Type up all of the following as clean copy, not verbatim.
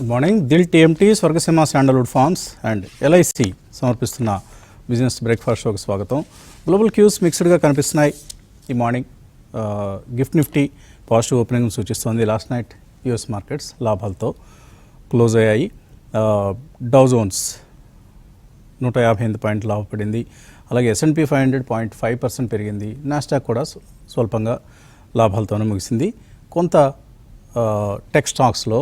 Good morning. Dil TMT, Swargaseema sandalwood farms and LIC సమర్పిస్తున్న business breakfast షోకి స్వాగతం. గ్లోబల్ క్యూస్ మిక్స్డ్గా కనిపిస్తున్నాయి ఈ morning. Gift Nifty positive opening సూచిస్తోంది. లాస్ట్ నైట్ యుఎస్ మార్కెట్స్ లాభాలతో క్లోజ్ అయ్యాయి. డౌ జోన్స్ 158 పాయింట్లు లాభపడింది. అలాగే S&P 500 0.5% పెరిగింది. నాస్డాక్ కూడా స్వల్పంగా లాభాలతోనే ముగిసింది. కొంత టెక్ స్టాక్స్లో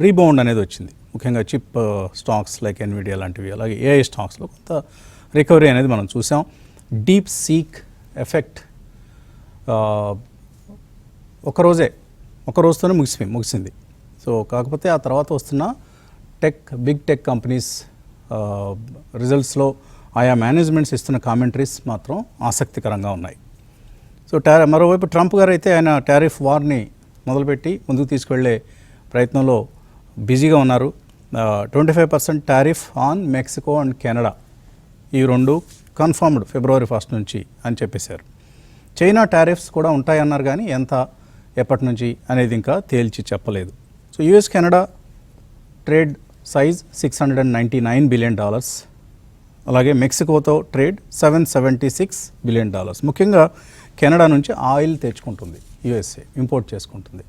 రీబౌండ్ అనేది వచ్చింది, ముఖ్యంగా చిప్ స్టాక్స్ లైక్ ఎన్విడియా లాంటివి, అలాగే ఏఐ స్టాక్స్లో కొంత రికవరీ అనేది మనం చూసాం. డీప్ సీక్ ఎఫెక్ట్ ఒక రోజుతోనే ముగిసింది. సో కాకపోతే ఆ తర్వాత వస్తున్న బిగ్ టెక్ కంపెనీస్ రిజల్ట్స్లో ఆయా మేనేజ్మెంట్స్ ఇస్తున్న కామెంటరీస్ మాత్రం ఆసక్తికరంగా ఉన్నాయి. సో మరోవైపు ట్రంప్ గారు అయితే ఆయన టారిఫ్ వార్ని మొదలుపెట్టి ముందుకు తీసుకువెళ్ళే ప్రయత్నంలో బిజీగా ఉన్నారు. 25% tariff on Mexico and Canada, ఈ రెండు కన్ఫర్మ్డ్ February 1 నుంచి అని చెప్పేశారు. చైనా టారిఫ్స్ కూడా ఉంటాయన్నారు, కానీ ఎప్పటి నుంచి అనేది ఇంకా తేల్చి చెప్పలేదు. So US Canada trade size $699 billion, అలాగే మెక్సికోతో ట్రేడ్ $776 బిలియన్. ముఖ్యంగా కెనడా నుంచి ఆయిల్ తెచ్చుకుంటుంది, USA ఇంపోర్ట్ చేసుకుంటుంది.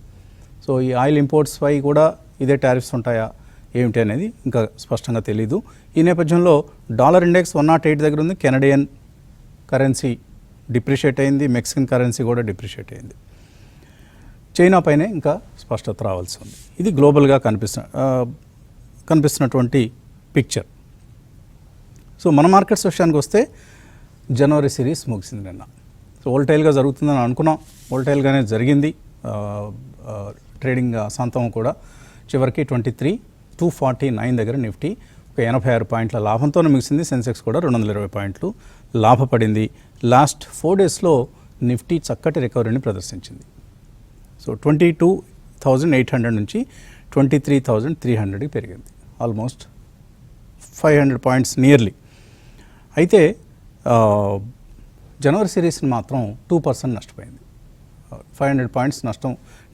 సో ఈ ఆయిల్ ఇంపోర్ట్స్ పై కూడా ఇదే టారిఫ్స్ ఉంటాయా ఏమిటి అనేది ఇంకా స్పష్టంగా తెలీదు. ఈ నేపథ్యంలో డాలర్ ఇండెక్స్ 108 దగ్గర ఉంది. కెనడియన్ కరెన్సీ డిప్రిషియేట్ అయింది, మెక్సికన్ కరెన్సీ కూడా డిప్రిషియేట్ అయింది. చైనా పైనే ఇంకా స్పష్టత రావాల్సి ఉంది. ఇది గ్లోబల్గా కనిపిస్తున్నటువంటి పిక్చర్. సో మన మార్కెట్స్ విషయానికి వస్తే జనవరి సిరీస్ ముగిసింది నిన్న. సో వోల్టైల్గా జరుగుతుందని అనుకున్నాం, వోల్టైల్గానే జరిగింది. ట్రేడింగ్ శాంతం కూడా చివరికి 23,249 దగ్గర నిఫ్టీ ఒక 86 పాయింట్ల లాభంతోనే ముగిసింది. సెన్సెక్స్ కూడా 220 పాయింట్లు లాభపడింది. లాస్ట్ 4 డేస్లో నిఫ్టీ చక్కటి రికవరీని ప్రదర్శించింది. సో 22,800 నుంచి 23,300కి పెరిగింది, ఆల్మోస్ట్ 500 పాయింట్స్ నియర్లీ. అయితే జనవరి సిరీస్ని మాత్రం 2% నష్టపోయింది. 500 పాయింట్స్ నష్టం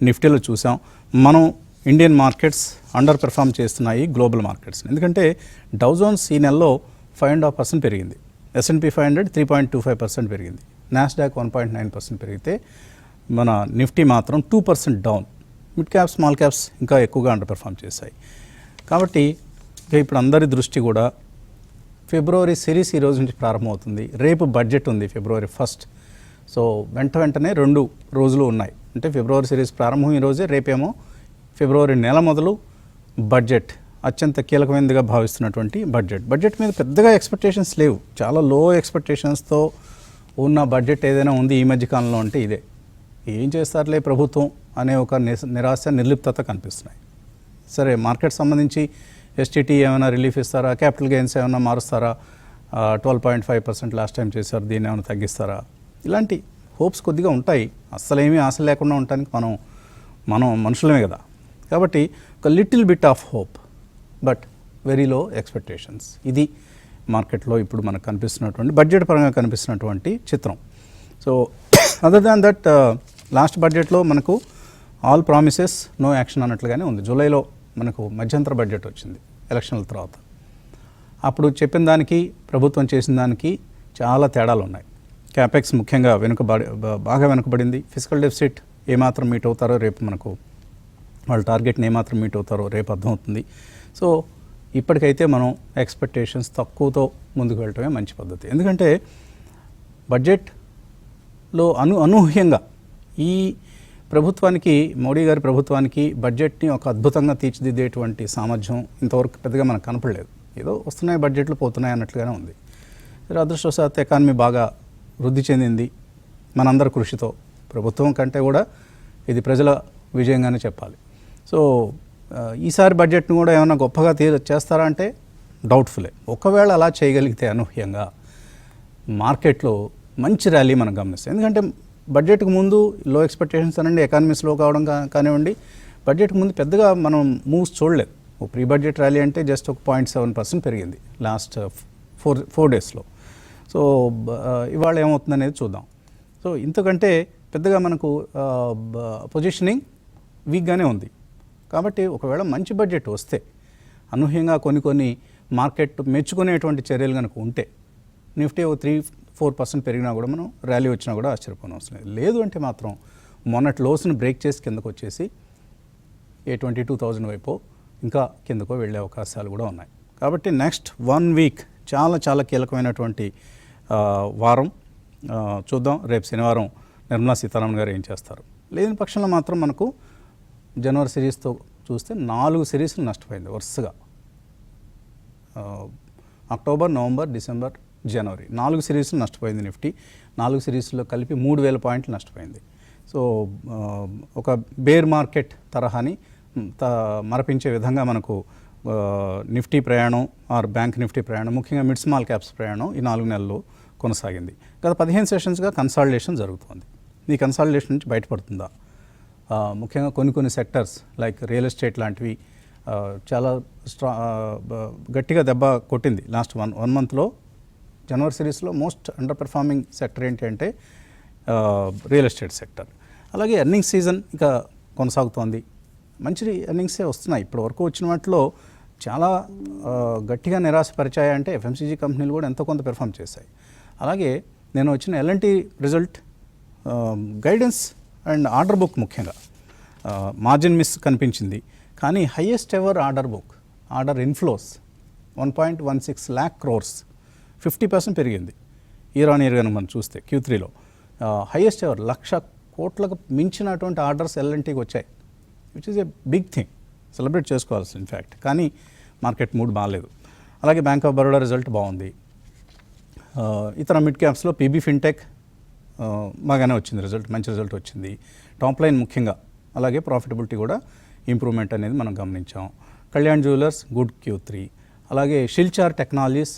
నిఫ్టీలో చూసాం. మనం ఇండియన్ మార్కెట్స్ అండర్ పెర్ఫామ్ చేస్తున్నాయి గ్లోబల్ మార్కెట్స్ని. ఎందుకంటే డౌ జోన్స్ ఈ నెలలో 5.5% పెరిగింది, S&P 500 3.25% పెరిగింది, నాస్డాక్ 1.9% పెరిగితే మన నిఫ్టీ మాత్రం 2% down. Mid caps, small caps ఇంకా ఎక్కువగా అండర్ పెర్ఫామ్ చేశాయి. కాబట్టి ఇప్పుడు అందరి దృష్టి కూడా ఫిబ్రవరి సిరీస్ ఈ రోజు నుంచి ప్రారంభమవుతుంది. రేపు బడ్జెట్ ఉంది February 1. సో వెంటనే 2 రోజులు ఉన్నాయి. అంటే ఫిబ్రవరి సిరీస్ ప్రారంభం ఈరోజే, రేపేమో ఫిబ్రవరి నెల మొదలు బడ్జెట్, అత్యంత కీలకమైనదిగా భావిస్తున్నటువంటి బడ్జెట్ మీద పెద్దగా ఎక్స్పెక్టేషన్స్ లేవు. చాలా లో ఎక్స్పెక్టేషన్స్తో ఉన్న బడ్జెట్ ఏదైనా ఉంది ఈ మధ్యకాలంలో అంటే ఇదే. ఏం చేస్తారులే ప్రభుత్వం అనే ఒక నిరాశ, నిర్లిప్తత కనిపిస్తున్నాయి. సరే, మార్కెట్ సంబంధించి STT ఏమైనా రిలీఫ్ ఇస్తారా, క్యాపిటల్ గెయిన్స్ ఏమైనా మారుస్తారా, 12.5% లాస్ట్ టైం చేశారు, దీన్ని ఏమైనా తగ్గిస్తారా, ఇలాంటి హోప్స్ కొద్దిగా ఉంటాయి. అస్సలేమీ ఆశ లేకుండా ఉండటానికి మనం మనుషులమే కదా. కాబట్టి ఒక little bit of hope but very low expectations, ఇది మార్కెట్లో ఇప్పుడు మనకు కనిపిస్తున్నటువంటి బడ్జెట్ పరంగా కనిపిస్తున్నటువంటి చిత్రం. So other than that, last బడ్జెట్లో మనకు ఆల్ ప్రామిసెస్ నో యాక్షన్ అన్నట్లుగానే ఉంది. జూలైలో మనకు మధ్యంతర బడ్జెట్ వచ్చింది ఎలక్షన్ల తర్వాత. అప్పుడు చెప్పిన దానికి ప్రభుత్వం చేసిన దానికి చాలా తేడాలు ఉన్నాయి. క్యాపెక్స్ ముఖ్యంగా బాగా వెనుకబడింది. ఫిజికల్ డెఫిసిట్ ఏమాత్రం మీట్ అవుతారో రేపు మనకు, వాళ్ళ టార్గెట్ని ఏమాత్రం మీట్ అవుతారో రేపు అర్థమవుతుంది. సో ఇప్పటికైతే మనం ఎక్స్పెక్టేషన్స్ తక్కువతో ముందుకు వెళ్ళటమే మంచి పద్ధతి. ఎందుకంటే బడ్జెట్లో అనూహ్యంగా ఈ ప్రభుత్వానికి, మోడీ గారి ప్రభుత్వానికి బడ్జెట్ని ఒక అద్భుతంగా తీర్చిదిద్దేటువంటి సామర్థ్యం ఇంతవరకు పెద్దగా మనకు కనపడలేదు. ఏదో వస్తున్నాయి బడ్జెట్లు, పోతున్నాయి అన్నట్లుగానే ఉంది. అదృష్టవశాత్తు ఎకానమీ బాగా వృద్ధి చెందింది మనందరి కృషితో. ప్రభుత్వం కంటే కూడా ఇది ప్రజల విజయంగానే చెప్పాలి. సో ఈసారి బడ్జెట్ను కూడా ఏమైనా గొప్పగా చేస్తారా అంటే డౌట్ఫుల్లే. ఒకవేళ అలా చేయగలిగితే అనూహ్యంగా మార్కెట్లో మంచి ర్యాలీ మనం గమనిస్తాం. ఎందుకంటే బడ్జెట్కు ముందు లో ఎక్స్పెక్టేషన్స్ అనండి, ఎకానమీ స్లో కావడం కానివ్వండి, బడ్జెట్కు ముందు పెద్దగా మనం మూవ్స్ చూడలేదు. ప్రీ బడ్జెట్ ర్యాలీ అంటే జస్ట్ ఒక 0.7% పెరిగింది లాస్ట్ 4 డేస్లో. సో ఇవాళ ఏమవుతుంది అనేది చూద్దాం. సో ఇంతకంటే పెద్దగా మనకు పొజిషనింగ్ వీక్గానే ఉంది. కాబట్టి ఒకవేళ మంచి బడ్జెట్ వస్తే అనూహ్యంగా కొన్ని మార్కెట్ మెచ్చుకునేటువంటి చర్యలు కనుక ఉంటే నిఫ్టీ ఒక 3-4% పెరిగినా కూడా మనం ర్యాలీ వచ్చినా కూడా ఆశ్చర్యపోవడం అవసరం లేదు. లేదు అంటే మాత్రం మొన్నటి లోస్ని బ్రేక్ చేసి కిందకు వచ్చేసి 22,000 వైపు ఇంకా కిందకో వెళ్ళే అవకాశాలు కూడా ఉన్నాయి. కాబట్టి నెక్స్ట్ 1 వీక్ చాలా కీలకమైనటువంటి వారం. చూద్దాం రేపు శనివారం నిర్మలా సీతారామన్ గారు ఏం చేస్తారు. లేని పక్షంలో మాత్రం మనకు జనవరి సిరీస్తో చూస్తే 4 సిరీస్లు నష్టపోయింది వరుసగా. అక్టోబర్, నవంబర్, డిసెంబర్, జనవరి 4 సిరీస్లు నష్టపోయింది నిఫ్టీ. 4 సిరీస్లో కలిపి 3,000 పాయింట్లు నష్టపోయింది. సో ఒక బేర్ మార్కెట్ తరహాని మరపించే విధంగా మనకు నిఫ్టీ ప్రయాణం ఆర్ బ్యాంక్ నిఫ్టీ ప్రయాణం, ముఖ్యంగా మిడ్ స్మాల్ క్యాప్స్ ప్రయాణం ఈ 4 నెలల్లో కొనసాగింది. గత 15 సెషన్స్గా కన్సాలిడేషన్ జరుగుతుంది. ఈ కన్సాలిడేషన్ నుంచి బయటపడుతుందా? ముఖ్యంగా కొన్ని సెక్టర్స్ లైక్ రియల్ ఎస్టేట్ లాంటివి చాలా గట్టిగా దెబ్బ కొట్టింది లాస్ట్ వన్ మంత్లో. జనవరి సిరీస్లో మోస్ట్ అండర్ పెర్ఫార్మింగ్ సెక్టర్ ఏంటి అంటే రియల్ ఎస్టేట్ సెక్టర్. అలాగే ఎర్నింగ్స్ సీజన్ ఇంకా కొనసాగుతోంది. మంచి ఎర్నింగ్సే వస్తున్నాయి. ఇప్పటి వరకు వచ్చిన వాటిలో చాలా గట్టిగా నిరాశపరిచాయి అంటే ఎఫ్ఎంసీజీ కంపెనీలు కూడా ఎంతో కొంత పెర్ఫామ్ చేశాయి. అలాగే నేను వచ్చిన LNT result guidance and order book ముఖ్యంగా మార్జిన్ మిస్ కనిపించింది. కానీ highest ever order book, order inflows 1.16 lakh crores 50% పెరిగింది ఇయర్ ఆన్ ఇయర్ కనుక మనం చూస్తే Q3లో. హైయెస్ట్ ఎవర్ 1,00,000 కోట్లకు మించినటువంటి ఆర్డర్స్ ఎల్ఎన్టీకి వచ్చాయి, which is a big thing, celebrate చేసుకోవాల్సి ఇన్ఫ్యాక్ట్. కానీ మార్కెట్ మూడ్ బాగాలేదు. అలాగే బ్యాంక్ ఆఫ్ బరోడా రిజల్ట్ బాగుంది. ఇతర మిడ్ క్యాప్స్లో పీబీ ఫిన్టెక్ బాగానే వచ్చింది రిజల్ట్, మంచి రిజల్ట్ వచ్చింది. టాప్ లైన్ ముఖ్యంగా, అలాగే ప్రాఫిటబిలిటీ కూడా ఇంప్రూవ్మెంట్ అనేది మనం గమనించాం. Kalyan jewellers good Q3. అలాగే షిల్చార్ టెక్నాలజీస్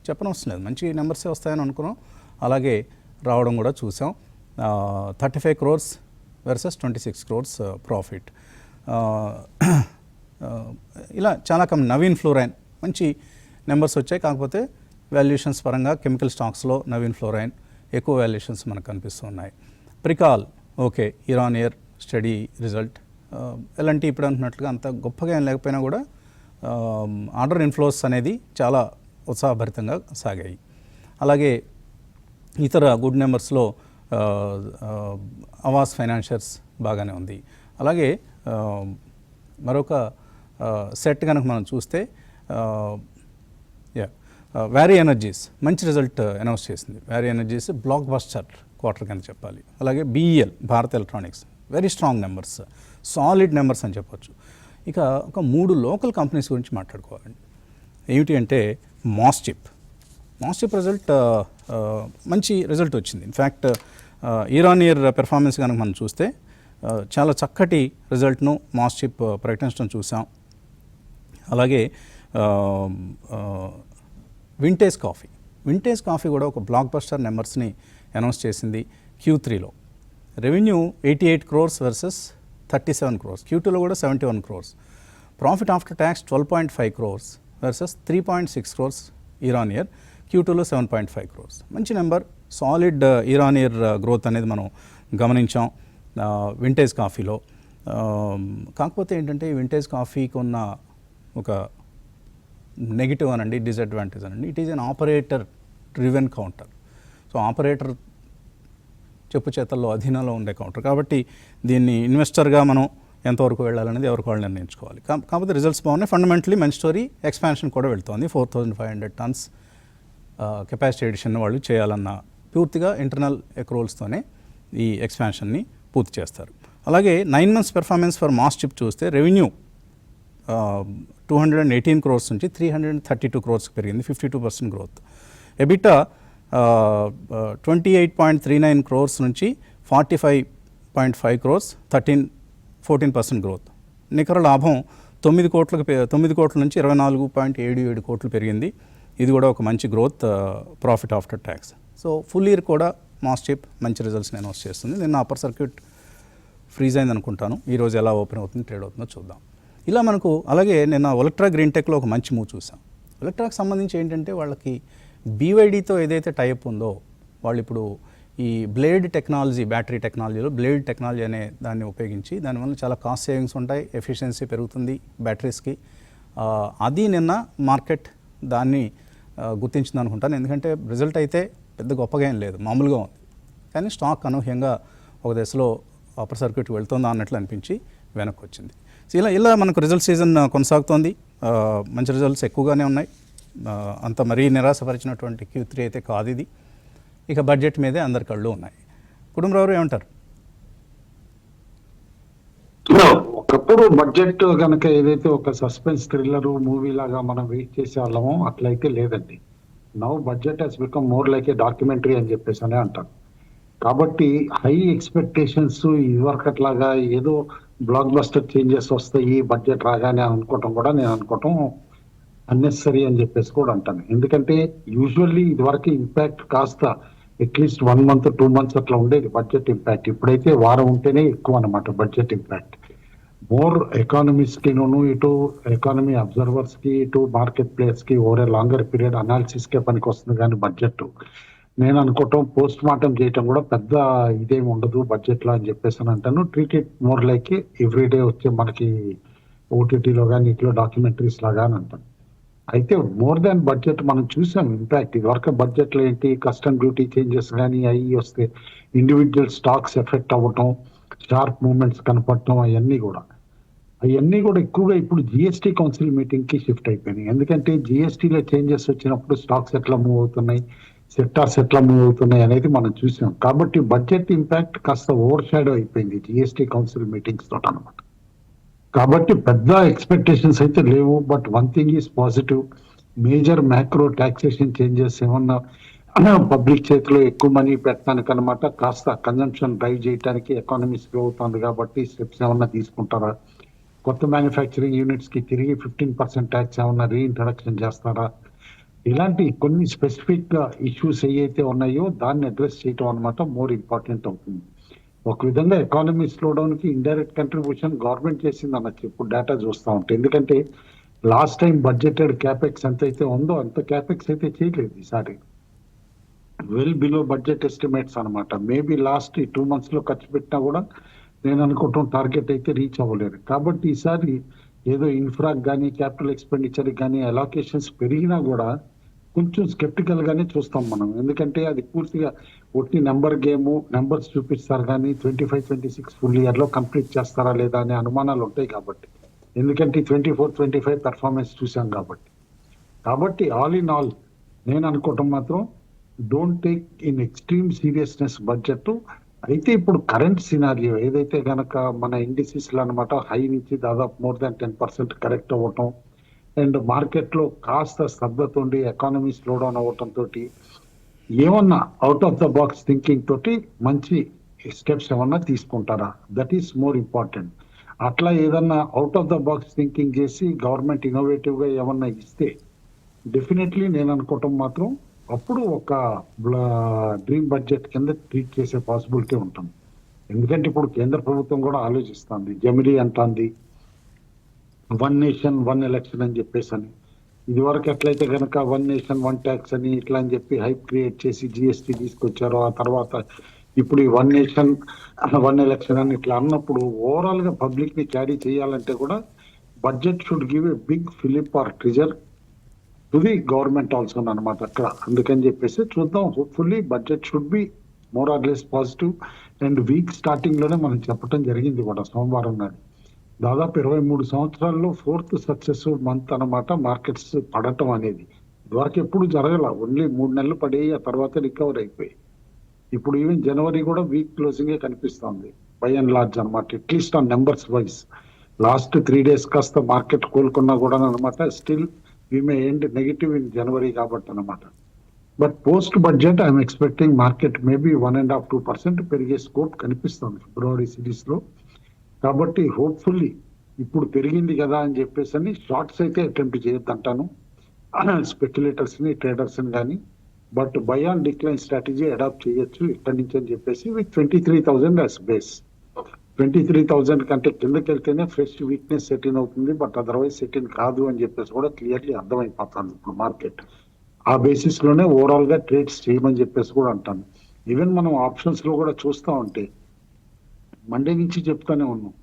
చెప్పనవసరం లేదు, మంచి నెంబర్సే వస్తాయని అనుకున్నాం, అలాగే రావడం కూడా చూసాం. 35 crores వర్సెస్ 26 crores ప్రాఫిట్. ఇలా చాలా నవీన్ ఫ్లోరైన్ మంచి నెంబర్స్ వచ్చాయి. కాకపోతే వాల్యుయేషన్స్ పరంగా కెమికల్ స్టాక్స్లో నవీన్ ఫ్లోరైన్ ఎక్కువ వాల్యుయేషన్స్ మనకు కనిపిస్తున్నాయి. Pricol okay, year on year study result. ఎలాంటి ఇప్పుడు అంటున్నట్లుగా అంత గొప్పగా ఏం లేకపోయినా కూడా ఆర్డర్ ఇన్ఫ్లోస్ అనేది చాలా ఉత్సాహభరితంగా సాగాయి. అలాగే ఇతర గుడ్ నెంబర్స్లో అవాస్ ఫైనాన్షియర్స్ బాగానే ఉంది. అలాగే మరొక సెట్ కనుక మనం చూస్తే వ్యారీ ఎనర్జీస్ మంచి రిజల్ట్ అనౌన్స్ చేసింది. Waaree Energies blockbuster quarter కింద చెప్పాలి. అలాగే BEL Bharat Electronics very strong numbers, solid numbers అని చెప్పొచ్చు. ఇక ఒక 3 లోకల్ కంపెనీస్ గురించి మాట్లాడుకోవాలండి. ఏమిటి అంటే మాస్చిప్ రిజల్ట్ మంచి రిజల్ట్ వచ్చింది. In fact year on year performance కనుక మనం చూస్తే చాలా చక్కటి రిజల్ట్ను మాస్చిప్ ప్రకటించడం చూసాం. అలాగే వింటేజ్ కాఫీ కూడా ఒక బ్లాక్ బస్టర్ నెంబర్స్ని అనౌన్స్ చేసింది Q3లో. Revenue 88 crores versus 37 crores. Q2లో కూడా 71 crores. Profit after tax 12.5 crores versus 3.6 crores year on year. Q2లో 7.5 crores. మంచి number, solid year on year growth అనేది మనం గమనించాం వింటేజ్ కాఫీలో. కాకపోతే ఏంటంటే వింటేజ్ కాఫీకి ఉన్న ఒక నెగిటివ్ అనండి, డిసడ్వాంటేజ్ అనండి, it is an operator driven counter. So operator చెప్పు చేతల్లో అధీనంలో ఉండే కౌంటర్ కాబట్టి దీన్ని ఇన్వెస్టర్గా మనం ఎంతవరకు వెళ్ళాలనేది ఎవరికి వాళ్ళు నిర్ణయించుకోవాలి. కాకపోతే రిజల్ట్స్ బాగున్నాయి. ఫండమెంటలీ మంచి స్టోరీ. ఎక్స్పాన్షన్ కూడా వెళ్తోంది. 4,500 tons కెపాసిటీ ఎడిషన్ వాళ్ళు చేయాలన్న పూర్తిగా ఇంటర్నల్ అక్రూవల్స్తోనే ఈ ఎక్స్పాన్షన్ని పూర్తి చేస్తారు. అలాగే 9 months పెర్ఫార్మెన్స్ ఫర్ మాస్చిప్ చూస్తే రెవెన్యూ 218 crores నుంచి 332 crores పెరిగింది, 52% గ్రోత్. ఎబిటా 28.39 crores నుంచి 45.5 crores 14% గ్రోత్. నికర లాభం 9 కోట్ల నుంచి 24.77 కోట్లు పెరిగింది. ఇది కూడా ఒక మంచి growth, profit after tax. So full year కూడా మాస్చిప్ మంచి రిజల్ట్స్ని అనౌన్స్ చేస్తుంది. నిన్న అప్పర్ సర్క్యూట్ ఫ్రీజ్ అయింది అనుకుంటాను. ఈరోజు ఎలా ఓపెన్ అవుతుంది, ట్రేడ్ అవుతుందో చూద్దాం. ఇలా మనకు అలాగే నిన్న ఒలెక్ట్రా గ్రీన్ టెక్లో ఒక మంచి మూవ్ చూసాం. ఒలెక్ట్రాకి సంబంధించి ఏంటంటే వాళ్ళకి BYDతో ఏదైతే టైప్ ఉందో వాళ్ళు ఇప్పుడు ఈ బ్లేడ్ టెక్నాలజీ, బ్యాటరీ టెక్నాలజీలో బ్లేడ్ టెక్నాలజీ అనే దాన్ని ఉపయోగించి దానివల్ల చాలా కాస్ట్ సేవింగ్స్ ఉంటాయి, ఎఫిషియన్సీ పెరుగుతుంది బ్యాటరీస్కి. అది నిన్న మార్కెట్ దాన్ని గుర్తించింది అనుకుంటాను. ఎందుకంటే రిజల్ట్ అయితే పెద్ద గొప్పగా ఏం లేదు, మామూలుగా ఉంది. కానీ స్టాక్ అనూహ్యంగా ఒక దశలో అప్పర్ సర్క్యూట్కి వెళ్తుందా అన్నట్లు అనిపించి వెనక్కి వచ్చింది. సో ఇలా మనకు రిజల్ట్ సీజన్ కొనసాగుతోంది. మంచి రిజల్ట్స్ ఎక్కువగానే ఉన్నాయి. అంత మరీ నిరాశపరిచినటువంటి Q3 అయితే కాదు ఇది. ఇక బడ్జెట్ మీదే అందరి కళ్ళు ఉన్నాయి. కుటుంబరావు ఏమంటారు? ఒకప్పుడు బడ్జెట్ కనుక ఏదైతే ఒక సస్పెన్స్ థ్రిల్లర్ మూవీ లాగా మనం వెయిట్ చేసే వాళ్ళమో అట్లయితే లేదండి. Now budget has become more like a documentary అని చెప్పేసి అనే అంటారు. కాబట్టి హై ఎక్స్పెక్టేషన్స్ ఇదివరకు అట్లాగా ఏదో బ్లాక్ బస్టర్ చేంజెస్ వస్తాయి బడ్జెట్ రాగానే అనుకోవటం కూడా నేను అనుకోవటం అన్నెసరీ అని చెప్పేసి కూడా అంటాను. ఎందుకంటే యూజువల్లీ ఇదివరకు ఇంపాక్ట్ కాస్త అట్లీస్ట్ 1 month 2 months అట్లా ఉండేది బడ్జెట్ ఇంపాక్ట్. ఇప్పుడైతే వారం ఉంటేనే ఎక్కువ అనమాట బడ్జెట్ ఇంపాక్ట్. మోర్ ఎకానమీస్ కి ఇటు ఎకానమీ అబ్జర్వర్స్ కి ఇటు మార్కెట్ ప్లేయర్స్ కి over a longer period analysis కే పనికి వస్తుంది. కానీ బడ్జెట్ నేను అనుకోవటం పోస్ట్ మార్టం చేయటం కూడా పెద్ద ఇదేమి ఉండదు బడ్జెట్ లో అని చెప్పేసి అని అంటాను. Treat it more like everyday వచ్చే మనకి ఓటీటీలో కానీ ఇట్లో డాక్యుమెంటరీస్ లాగా అని అంటాను. అయితే మోర్ దాన్ బడ్జెట్ మనం చూసాం ఇంపాక్ట్. ఇదివరకు బడ్జెట్ లో ఏంటి కస్టమ్ డ్యూటీ చేంజెస్ కానీ అవి వస్తే ఇండివిజువల్ స్టాక్స్ ఎఫెక్ట్ అవ్వటం, షార్ప్ మూవ్మెంట్స్ కనపడటం, అవన్నీ కూడా ఎక్కువగా ఇప్పుడు జిఎస్టీ కౌన్సిల్ మీటింగ్ కి షిఫ్ట్ అయిపోయినాయి. ఎందుకంటే జిఎస్టీలో చేంజెస్ వచ్చినప్పుడు స్టాక్స్ ఎట్లా మూవ్ అవుతున్నాయి, సెక్టార్స్ ఎట్లా మూవ్ అవుతున్నాయి అనేది మనం చూసాం. కాబట్టి బడ్జెట్ ఇంపాక్ట్ కాస్త ఓవర్ షాడో అయిపోయింది జిఎస్టీ కౌన్సిల్ మీటింగ్స్ తోట అనమాట. కాబట్టి పెద్ద ఎక్స్పెక్టేషన్స్ అయితే లేవు. But one thing is positive, major macro taxation changes ఏమన్నా పబ్లిక్ చేతిలో ఎక్కువ మనీ పెట్టడానికి అనమాట, కాస్త కన్జంప్షన్ డ్రైవ్ చేయడానికి ఎకానమీ స్లో అవుతుంది కాబట్టి స్టెప్స్ ఏమన్నా తీసుకుంటారా, కొత్త మ్యానుఫ్యాక్చరింగ్ యూనిట్స్ కి తిరిగి 15% ట్యాక్స్ ఏమన్నా రీఇంట్రడక్షన్ చేస్తారా, ఇలాంటి కొన్ని స్పెసిఫిక్ ఇష్యూస్ ఏవైతే ఉన్నాయో దాన్ని అడ్రస్ చేయటం అనమాట మోర్ ఇంపార్టెంట్ అవుతుంది. ఒక విధంగా ఎకానమీ స్లో డౌన్ కి ఇండైరెక్ట్ కంట్రిబ్యూషన్ గవర్నమెంట్ చేసింది అనొచ్చు ఇప్పుడు డేటా చూస్తూ ఉంటే. ఎందుకంటే లాస్ట్ టైం బడ్జెటెడ్ క్యాపెక్స్ ఎంత అయితే ఉందో అంత క్యాపెక్స్ అయితే చేయలేదు ఈసారి. వెల్ బిలో బడ్జెట్ ఎస్టిమేట్స్ అనమాట. మేబీ లాస్ట్ 2 months లో ఖర్చు పెట్టినా కూడా నేను అనుకుంటాం టార్గెట్ అయితే రీచ్ అవ్వలేరు. కాబట్టి ఈసారి ఏదో ఇన్ఫ్రాక్ కానీ క్యాపిటల్ ఎక్స్పెండిచర్ కానీ అలొకేషన్స్ పెరిగినా కూడా కొంచెం స్కెప్టికల్ గానే చూస్తాం మనం. ఎందుకంటే అది పూర్తిగా ఒట్టి నెంబర్ గేమ్, నెంబర్స్ చూపిస్తారు కానీ 25-26 ఫుల్ ఇయర్ లో కంప్లీట్ చేస్తారా లేదా అనే అనుమానాలు ఉంటాయి. కాబట్టి ఎందుకంటే 24-25 పెర్ఫార్మెన్స్ చూసాం కాబట్టి ఆల్ ఇన్ ఆల్ నేను అనుకోవటం మాత్రం don't take in extreme seriousness budget. అయితే ఇప్పుడు కరెంట్ సినారియో ఏదైతే గనక మన ఇండిసిస్ లో అనమాట హై నుంచి దాదాపు మోర్ దాన్ 10% కరెక్ట్ అవ్వటం అండ్ మార్కెట్ లో కాస్త స్తబ్దత ఉండి ఎకానమీ స్లో డౌన్ అవ్వటం తోటి ఏమన్నా out of the box thinking తోటి మంచి స్టెప్స్ ఏమన్నా తీసుకుంటారా, దట్ ఈస్ మోర్ ఇంపార్టెంట్. అట్లా ఏదన్నా out of the box thinking చేసి గవర్నమెంట్ ఇన్నోవేటివ్ గా ఏమన్నా ఇస్తే డెఫినెట్లీ నేను అనుకోవటం మాత్రం అప్పుడు ఒక డ్రీమ్ బడ్జెట్ కింద ట్రీట్ చేసే పాసిబిలిటీ ఉంటుంది. ఎందుకంటే ఇప్పుడు కేంద్ర ప్రభుత్వం కూడా ఆలోచిస్తుంది, జమిలీ అంటుంది 1 nation 1 election అని చెప్పేసి అని. ఇది వరకు ఎట్లయితే కనుక 1 nation 1 tax అని ఇట్లా అని చెప్పి హైప్ క్రియేట్ చేసి జిఎస్టీ తీసుకొచ్చారో, ఆ తర్వాత ఇప్పుడు ఈ 1 nation 1 election అని ఇట్లా అన్నప్పుడు ఓవరాల్ గా పబ్లిక్ ని క్యారీ చేయాలంటే కూడా budget should give a big fillip or trigger to the government also అనమాట అక్కడ. అందుకని చెప్పేసి చూద్దాం. Hopefully budget should be more or less positive. And week starting లోనే మనం చెప్పడం జరిగింది కూడా సోమవారం నాడు. దాదాపు 23 సంవత్సరాల్లో 4th సక్సెస్ మంత్ అనమాట మార్కెట్స్ పడటం అనేది. ఇదివరకు ఎప్పుడు జరగల, ఓన్లీ 3 నెలలు పడి ఆ తర్వాత రికవర్ అయిపోయి ఇప్పుడు ఈవెన్ జనవరి కూడా వీక్ క్లోజింగ్ కనిపిస్తుంది బై అండ్ లార్జ్ అనమాట, at least on numbers wise. Last 3 days కాస్త మార్కెట్ కోలుకున్నా కూడా అనమాట still we may end negative in January కాబట్టి అనమాట. But post budget I'm expecting market maybe 1.5-2% పెరిగే స్కోప్ కనిపిస్తుంది ఫిబ్రవరి సిరీస్ లో. కాబట్టి హోప్ఫుల్లీ ఇప్పుడు పెరిగింది కదా అని చెప్పేసి అని షార్ట్స్ అయితే అటెంప్ట్ చేయొద్దంటాను స్పెక్యులేటర్స్ ని ట్రేడర్స్ ని కానీ. But buy on decline strategy adopt చేయొచ్చు ఇక్కడి నుంచి అని చెప్పేసి విత్ 23,000 యాజ్ బేస్. 23,000 కంటే కిందకి వెళ్తేనే ఫ్రెష్ వీక్నెస్ సెట్ ఇన్ అవుతుంది. బట్ అదర్వైజ్ సెట్ ఇన్ కాదు అని చెప్పేసి కూడా క్లియర్లీ అర్థమైపోతుంది ఇప్పుడు మార్కెట్. ఆ బేసిస్ లోనే ఓవరాల్ గా ట్రేడ్స్ చేయమని చెప్పేసి కూడా అంటాను. ఈవెన్ మనం ఆప్షన్స్ లో కూడా చూస్తూ ఉంటే మండే నుంచి చెప్తానే ఉన్నాం,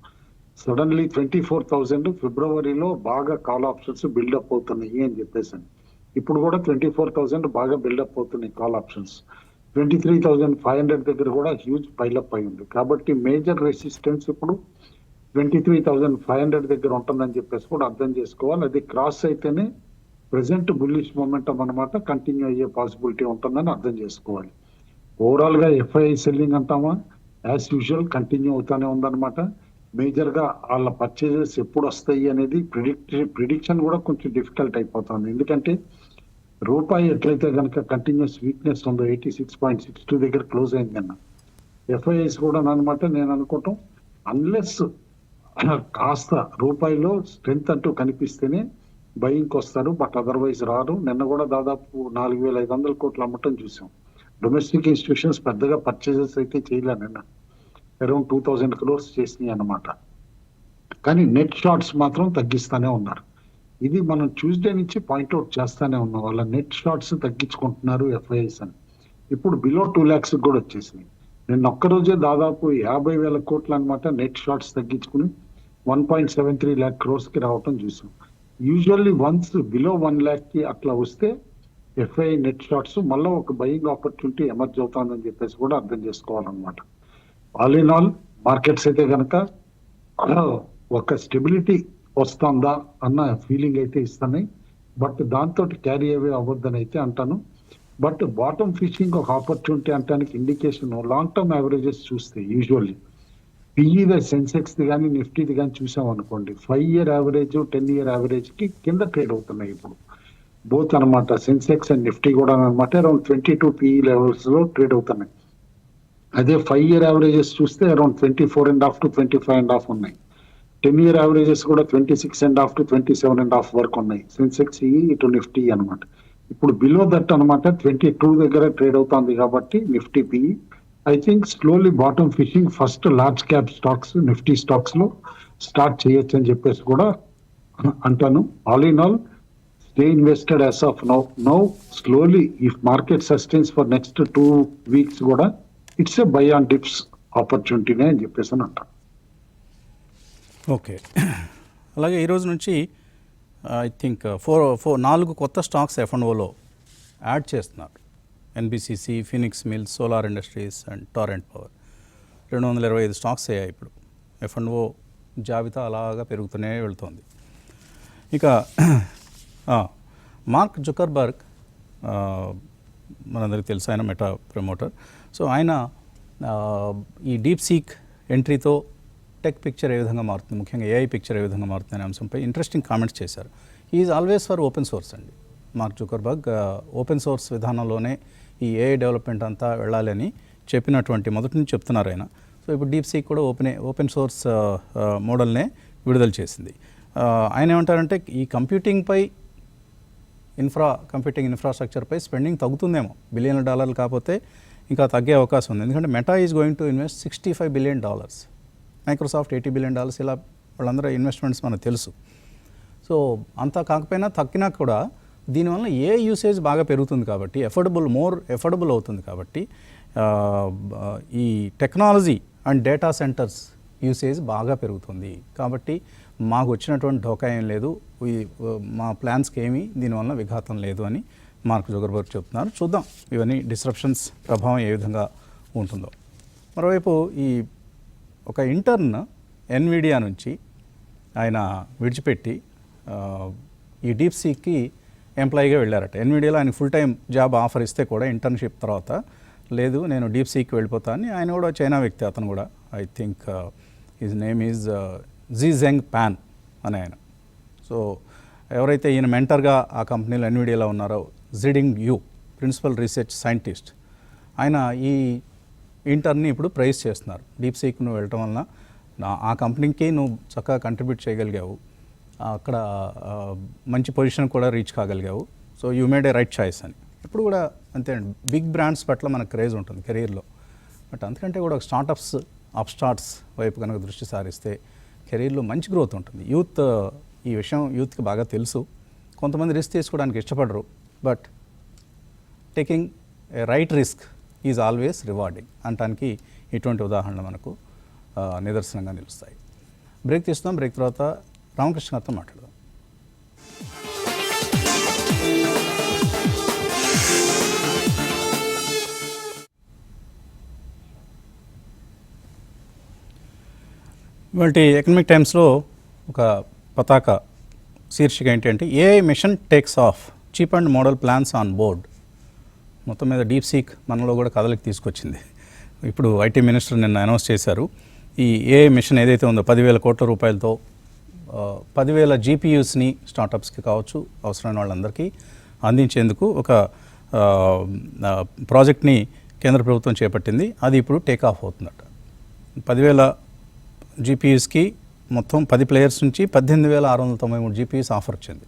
సడన్లీ 24,000 ఫిబ్రవరిలో బాగా కాల్ ఆప్షన్స్ బిల్డప్ అవుతున్నాయి అని చెప్పేసి. ఇప్పుడు కూడా 24,000 బాగా బిల్డప్ అవుతున్నాయి కాల్ ఆప్షన్స్. 23,500 దగ్గర కూడా హ్యూజ్ పైలప్ అయి ఉంది. కాబట్టి మేజర్ రెసిస్టెన్స్ ఇప్పుడు 23,500 దగ్గర ఉంటుందని చెప్పేసి కూడా అర్థం చేసుకోవాలి. అది క్రాస్ అయితేనే ప్రెసెంట్ బుల్లిష్ మొమెంటం అన్నమాట కంటిన్యూ అయ్యే పాసిబిలిటీ ఉంటుందని అర్థం చేసుకోవాలి. ఓవరాల్ గా ఎఫ్ఐఐ సెల్లింగ్ అంటామా యాజ్ యూజువల్ కంటిన్యూ అవుతానే ఉందన్నమాట. మేజర్ గా వాళ్ళ పర్చేజెస్ ఎప్పుడు వస్తాయి అనేది ప్రిడిక్షన్ కూడా కొంచెం డిఫికల్ట్ అయిపోతుంది. ఎందుకంటే రూపాయి ఎట్లయితే కనుక కంటిన్యూస్ వీక్నెస్ ఉందో 86.62 దగ్గర క్లోజ్ అయింది అన్న. ఎఫ్ఐఐస్ కూడా అనమాట నేను అనుకుంటాం అన్లెస్ కాస్త రూపాయిలో స్ట్రెంత్ అంటూ కనిపిస్తేనే బయింగ్కి వస్తారు, బట్ అదర్వైజ్ రారు. నిన్న కూడా దాదాపు 4,500 కోట్లు అమ్మటం చూసాం. డొమెస్టిక్ ఇన్స్టిట్యూషన్స్ పెద్దగా పర్చేజెస్ అయితే చేయలే, నిన్న అరౌండ్ 2,000 crores చేసినాయి అన్నమాట. కానీ నెట్ షార్ట్స్ మాత్రం తగ్గిస్తానే ఉన్నారు. ఇది మనం ట్యూస్డే నుంచి పాయింట్అవుట్ చేస్తానే ఉన్నాం, వాళ్ళ నెట్ షార్ట్స్ తగ్గించుకుంటున్నారు ఎఫ్ఐఐస్ అని. ఇప్పుడు బిలో 2 lakhs కూడా వచ్చేసినాయి. నిన్న ఒక్కరోజే దాదాపు 50,000 కోట్లు అనమాట నెట్ షార్ట్స్ తగ్గించుకుని 1.73 lakh crores కి రావటం చూసాం. యూజువల్లీ వన్స్ బిలో 1 lakh కి అట్లా వస్తే ఎఫ్ఐఐ నెట్ షార్ట్స్ మళ్ళీ ఒక బయింగ్ ఆపర్చునిటీ ఎమర్జ్ అవుతుందని చెప్పేసి కూడా అర్థం చేసుకోవాలన్నమాట. ఆల్ ఇన్ ఆల్ మార్కెట్స్ అయితే కనుక ఒక స్టెబిలిటీ వస్తుందా అన్న ఫీలింగ్ అయితే ఇస్తున్నాయి, బట్ దాంతో క్యారీ అవే అవ్వద్దని అయితే అంటాను. బట్ బాటమ్ ఫిషింగ్ ఒక ఆపర్చునిటీ అంటానికి ఇండికేషన్ లాంగ్ టర్మ్ యావరేజెస్ చూస్తే యూజువల్లీ పిఈ సెన్సెక్స్ ది కానీ నిఫ్టీది కానీ చూసాం అనుకోండి, 5 year యావరేజ్ 10 year యావరేజ్ కి కింద ట్రేడ్ అవుతున్నాయి ఇప్పుడు బోత్ అనమాట. సెన్సెక్స్ అండ్ నిఫ్టీ కూడా అనమాట అరౌండ్ 22 పిఈ లెవెల్స్ లో ట్రేడ్ అవుతున్నాయి. అదే 5 year యావరేజెస్ చూస్తే అరౌండ్ 24.5 to 25.5 ఉన్నాయి. 10 year యావరేజెస్ కూడా 26.5 to 27.5 వరకు ఉన్నాయి సెన్సెక్స్ ఇటు నిఫ్టీ అనమాట. ఇప్పుడు బిలో దట్ అనమాట 22 దగ్గర ట్రేడ్ అవుతుంది కాబట్టి Nifty PE I think slowly bottom fishing first large cap stocks Nifty stocks లో స్టార్ట్ చేయొచ్చు అని చెప్పేసి కూడా అంటాను. All in all stay invested as of now slowly if market sustains for next 2 weeks కూడా it's a buy on dips opportunity నే అని చెప్పేసి అంటాను. ఓకే, అలాగే ఈరోజు నుంచి ఐ థింక్ 4 కొత్త స్టాక్స్ F&Oలో యాడ్ చేస్తున్నారు. NBCC, Phoenix Mills, solar industries and Torrent Power. 225 stocks అయ్యాయి ఇప్పుడు. F&O జాబితా అలాగా పెరుగుతూనే వెళ్తోంది. ఇక మార్క్ జుకర్బర్గ్ మనందరికీ తెలుసు, ఆయన మెటా ప్రమోటర్. సో ఆయన ఈ డీప్ సీక్ ఎంట్రీతో టెక్ పిక్చర్ ఏ విధంగా మారుతుంది, ముఖ్యంగా ఏఐ పిక్చర్ ఏ విధంగా మారుతుంది అనే అంశంపై ఇంట్రెస్టింగ్ కామెంట్స్ చేశారు. Is always for open source అండి మార్క్ జుకర్బర్గ్. ఓపెన్ సోర్స్ విధానంలోనే ఈ ఏఐ డెవలప్మెంట్ అంతా వెళ్ళాలి అని చెప్పినటువంటి మొదటి నుంచి చెప్తున్నారు ఆయన. సో ఇప్పుడు డీప్ సీక్ కూడా ఓపెన్ సోర్స్ మోడల్నే విడుదల చేసింది. ఆయన ఏమంటారంటే ఈ కంప్యూటింగ్పై కంప్యూటింగ్ ఇన్ఫ్రాస్ట్రక్చర్పై స్పెండింగ్ తగ్గుతుందేమో, $1 billion కాకపోతే ఇంకా తగ్గే అవకాశం ఉంది. ఎందుకంటే meta is going to invest $65 billion, Microsoft $80 billion, ఇలా వాళ్ళందరూ ఇన్వెస్ట్మెంట్స్ మనకు తెలుసు. సో అంతా కాకపోయినా తగ్గినా కూడా దీనివల్ల ఏ యూసేజ్ బాగా పెరుగుతుంది కాబట్టి మోర్ ఎఫోర్డబుల్ అవుతుంది కాబట్టి ఈ technology and data centres usage బాగా పెరుగుతుంది. కాబట్టి మాకు వచ్చినటువంటి ఢోకా ఏం లేదు, మా ప్లాన్స్కి ఏమీ దీనివల్ల విఘాతం లేదు అని మార్క్ జుకర్బర్గ్ చెప్తున్నారు. చూద్దాం ఇవన్నీ డిస్రప్షన్స్ ప్రభావం ఏ విధంగా ఉంటుందో. మరోవైపు ఒక ఇంటర్న్ ఎన్విడియా నుంచి ఆయన విడిచిపెట్టి ఈ డీప్ సీక్కి ఎంప్లాయీగా వెళ్ళారట. ఎన్విడియాలో ఆయన ఫుల్ టైం జాబ్ ఆఫర్ ఇస్తే కూడా ఇంటర్న్షిప్ తర్వాత లేదు నేను డీప్ సీక్కి వెళ్ళిపోతా అని, ఆయన కూడా చైనా వ్యక్తి, అతను కూడా I think his name is Ji Pan అని ఆయన. సో ఎవరైతే ఈయన మెంటర్గా ఆ కంపెనీలో ఎన్విడియాలో ఉన్నారో జిడింగ్ యూ, ప్రిన్సిపల్ రీసెర్చ్ సైంటిస్ట్, ఆయన ఈ ఇంటర్ని ఇప్పుడు ప్రైజ్ చేస్తున్నారు. డీప్ సీక్ నువ్వు వెళ్ళటం వలన ఆ కంపెనీకి నువ్వు చక్కగా కంట్రిబ్యూట్ చేయగలిగావు, అక్కడ మంచి పొజిషన్ కూడా రీచ్ కాగలిగావు. So you made a right choice అని. ఇప్పుడు కూడా అంతే అండి, బిగ్ బ్రాండ్స్ పట్ల మనకు క్రేజ్ ఉంటుంది కెరీర్లో. బట్ అంతకంటే కూడా స్టార్టప్స్, అప్స్టార్ట్స్ వైపు కనుక దృష్టి సారిస్తే కెరీర్లో మంచి గ్రోత్ ఉంటుంది. ఈ విషయం యూత్కి బాగా తెలుసు. కొంతమంది రిస్క్ తీసుకోవడానికి ఇష్టపడరు, but taking a right risk is always rewarding అనటానికి ఇటువంటి ఉదాహరణలు మనకు నిదర్శనంగా నిలుస్తాయి. బ్రేక్ తీస్తున్నాం. బ్రేక్ తర్వాత రామకృష్ణ గారితో మాట్లాడదాం. ఇవాళ ఎకనామిక్ టైమ్స్లో ఒక పతాక శీర్షిక ఏంటంటే AI mission takes off, cheap and model plans on board. మొత్తం మీద డీప్ సీక్ మనలో కూడా కథలకు తీసుకొచ్చింది. ఇప్పుడు ఐటీ మినిస్టర్ నిన్న అనౌన్స్ చేశారు, ఈ ఏఐ మిషన్ ఏదైతే ఉందో 10,000 కోట్ల రూపాయలతో 10,000 జీపీయూస్ని స్టార్టప్స్కి కావచ్చు, అవసరమైన వాళ్ళందరికీ అందించేందుకు ఒక ప్రాజెక్ట్ని కేంద్ర ప్రభుత్వం చేపట్టింది. అది ఇప్పుడు టేక్ ఆఫ్ అవుతుందట. 10,000 జీపీయూస్కి మొత్తం 10 ప్లేయర్స్ నుంచి 18,693 జీపీయూస్ ఆఫర్ వచ్చింది.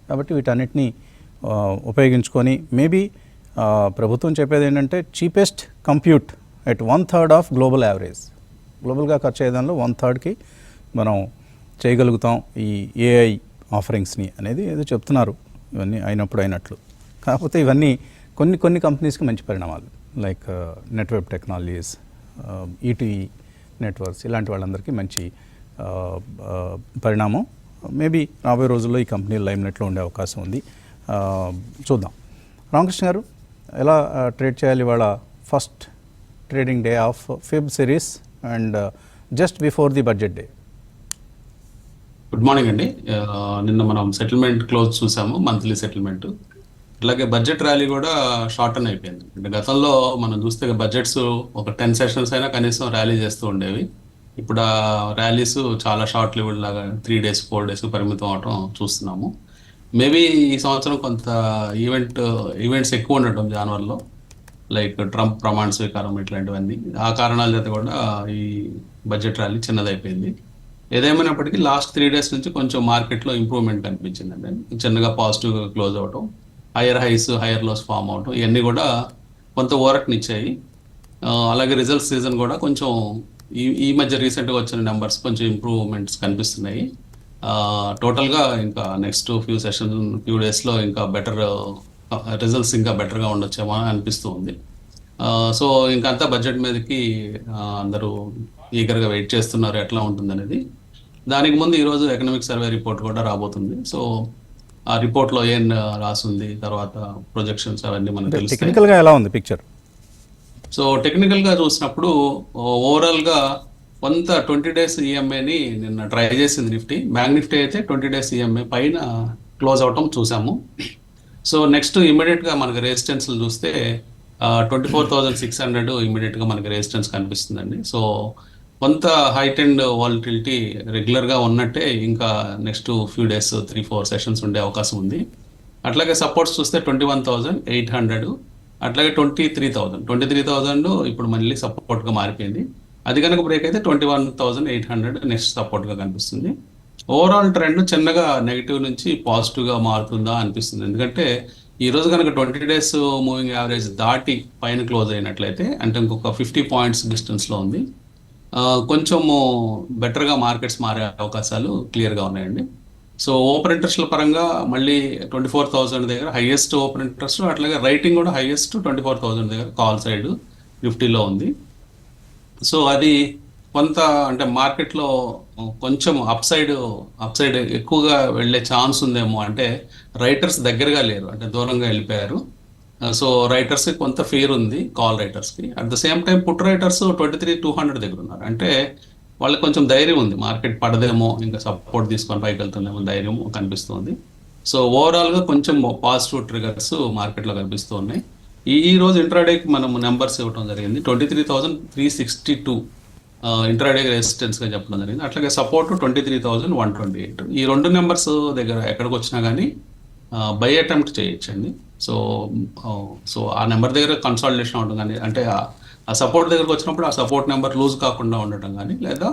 కాబట్టి వీటన్నిటిని ఉపయోగించుకొని మేబీ ప్రభుత్వం చెప్పేది ఏంటంటే cheapest compute at 1/3 of global average. గ్లోబల్గా ఖర్చు అయ్యేదానిలో 1/3కి మనం చేయగలుగుతాం ఈ ఏఐ ఆఫరింగ్స్ని అనేది ఏదో చెప్తున్నారు. ఇవన్నీ అయినప్పుడు అయినట్లు. కాకపోతే ఇవన్నీ కొన్ని కంపెనీస్కి మంచి పరిణామాలు, లైక్ నెట్వర్క్ టెక్నాలజీస్, ఈటీఈ నెట్వర్క్స్, ఇలాంటి వాళ్ళందరికీ మంచి పరిణామం. మేబీ రాబోయే రోజుల్లో ఈ కంపెనీ లైమ్లైట్లో ఉండే అవకాశం ఉంది. చూద్దాం. రామకృష్ణ గారు, ఎలా ట్రేడ్ చేయాలి ఇవాళ first trading day of Feb series and just before the budget day? Good morning అండి. నిన్న మనం సెటిల్మెంట్ క్లోజ్ చూసాము, మంత్లీ సెటిల్మెంట్. అలాగే బడ్జెట్ ర్యాలీ కూడా షార్టన్ అయిపోయింది. అంటే గతంలో మనం చూస్తే బడ్జెట్స్ ఒక 10 సెషన్స్ అయినా కనీసం ర్యాలీ చేస్తూ ఉండేవి. ఇప్పుడు ఆ ర్యాలీస్ చాలా షార్ట్ లెవెల్ లాగా 3 days 4 days పరిమితం అవడం చూస్తున్నాము. మేబీ ఈ సంవత్సరం కొంత ఈవెంట్స్ ఎక్కువ ఉండటం జనవరిలో, లైక్ ట్రంప్ ప్రమాణ స్వీకారం ఇట్లాంటివన్నీ, ఆ కారణాల చేత కూడా ఈ బడ్జెట్ ర్యాలీ చిన్నదైపోయింది. ఏదేమైనప్పటికీ లాస్ట్ 3 days నుంచి కొంచెం మార్కెట్లో ఇంప్రూవ్మెంట్ కనిపించిందండి. చిన్నగా పాజిటివ్గా క్లోజ్ అవటం, higher highs higher lows form అవటం, ఇవన్నీ కూడా కొంత ఊరటనిచ్చాయి. అలాగే రిజల్ట్స్ సీజన్ కూడా కొంచెం ఈ మధ్య రీసెంట్గా వచ్చిన నెంబర్స్ కొంచెం ఇంప్రూవ్మెంట్స్ కనిపిస్తున్నాయి. టోటల్గా ఇంకా నెక్స్ట్ ఫ్యూ డేస్లో ఇంకా బెటర్ రిజల్ట్స్ ఇంకా బెటర్గా ఉండొచ్చేమో అని అనిపిస్తూ ఉంది. సో ఇంకంతా బడ్జెట్ మీదకి అందరూ ఈగర్గా వెయిట్ చేస్తున్నారు ఎట్లా ఉంటుంది అనేది. దానికి ముందు ఈరోజు ఎకనామిక్ సర్వే రిపోర్ట్ కూడా రాబోతుంది. సో ఆ రిపోర్ట్లో ఏం రాసింది, తర్వాత ప్రొజెక్షన్స్ అవన్నీ మనకు తెలుస్తాయి. టెక్నికల్గా ఎలా ఉంది పిక్చర్? సో టెక్నికల్గా చూసినప్పుడు ఓవరాల్గా కొంత 20 days ఈఎంఐని నిన్న ట్రై చేసింది నిఫ్టీ. బ్యాంక్ నిఫ్టీ అయితే 20 days ఈఎంఐ పైన క్లోజ్ అవటం చూసాము. సో నెక్స్ట్ ఇమీడియట్గా మనకి రెసిస్టెన్స్ చూస్తే 24,600 ఇమీడియట్గా మనకి రెసిస్టెన్స్ కనిపిస్తుందండి. సో కొంత హైట్ అండ్ వాలటిలిటీ రెగ్యులర్గా ఉన్నట్టే ఇంకా నెక్స్ట్ ఫ్యూ డేస్ 3-4 సెషన్స్ ఉండే అవకాశం ఉంది. అట్లాగే సపోర్ట్స్ చూస్తే 21,800, అట్లాగే 23,000 ఇప్పుడు మళ్ళీ సపోర్ట్గా మారిపోయింది. అది కనుక బ్రేక్ అయితే 21,800 నెక్స్ట్ సపోర్ట్గా కనిపిస్తుంది. ఓవరాల్ ట్రెండ్ చిన్నగా నెగిటివ్ నుంచి పాజిటివ్గా మారుతుందా అనిపిస్తుంది. ఎందుకంటే ఈ రోజు కనుక 20 days మూవింగ్ యావరేజ్ దాటి పైన క్లోజ్ అయినట్లయితే, అంటే ఇంకొక 50 points డిస్టెన్స్లో ఉంది, కొంచెము బెటర్గా మార్కెట్స్ మారే అవకాశాలు క్లియర్గా ఉన్నాయండి. సో ఓపెన్ ఇంట్రెస్ట్ల పరంగా మళ్ళీ 24,000 దగ్గర హైయెస్ట్ ఓపెన్ ఇంట్రెస్ట్, అట్లాగే రైటింగ్ కూడా హైయెస్ట్ 24,000 దగ్గర కాల్ సైడ్ నిఫ్టీలో ఉంది. సో అది కొంత అంటే మార్కెట్లో కొంచెం అప్ సైడ్ ఎక్కువగా వెళ్ళే ఛాన్స్ ఉందేమో. అంటే రైటర్స్ దగ్గరగా లేరు, అంటే దూరంగా వెళ్ళిపోయారు. సో రైటర్స్కి కొంత ఫియర్ ఉంది, కాల్ రైటర్స్కి. At the same time put writers 23,200 దగ్గర ఉన్నారు. అంటే వాళ్ళకి కొంచెం ధైర్యం ఉంది, మార్కెట్ పడదేమో, ఇంకా సపోర్ట్ తీసుకొని పైకి వెళ్తుందేమో ధైర్యం కనిపిస్తుంది. సో ఓవరాల్గా కొంచెం పాజిటివ్ ట్రిగర్స్ మార్కెట్లో కనిపిస్తూ ఉన్నాయి. ఈ రోజు ఇంట్రాడేకి మనం నెంబర్స్ ఇవ్వడం జరిగింది. 23,362 ఇంట్రాడే రెసిస్టెన్స్గా చెప్పడం జరిగింది. అట్లాగే సపోర్ట్ 23,128. ఈ 2 నెంబర్స్ దగ్గర ఎక్కడికి వచ్చినా కానీ బై అటెంప్ట్ చేయొచ్చండి. సో ఆ నెంబర్ దగ్గర కన్సాలిడేషన్ ఉండడం కానీ, అంటే ఆ సపోర్ట్ దగ్గరకు వచ్చినప్పుడు ఆ సపోర్ట్ నెంబర్ లూజ్ కాకుండా ఉండటం కానీ, లేదా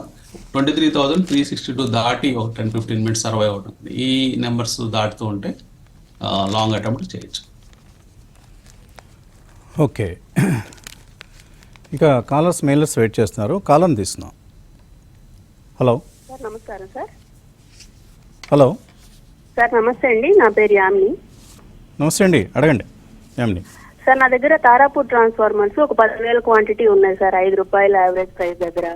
23,362 దాటి ఒక 10-15 minutes సర్వైవ్ అవడం, ఈ నెంబర్స్ దాటుతూ ఉంటే లాంగ్ అటెంప్ట్ చేయొచ్చు. ఓకే, ఇక కాలర్స్ మెయిలర్స్ వెయిట్ చేస్తున్నారు. కాలర్ని తీస్తున్నాం. హలో సార్, నమస్కారం సార్. హలో సార్ నమస్తే అండి, నా పేరు యామిని. నమస్తే అండి, అడగండి యామిని. సార్ నా దగ్గర తారాపూర్ ట్రాన్స్ఫార్మర్స్ ఒక 10,000 క్వాంటిటీ ఉన్నాయి సార్, ₹5 యావరేజ్ ప్రైస్ దగ్గర.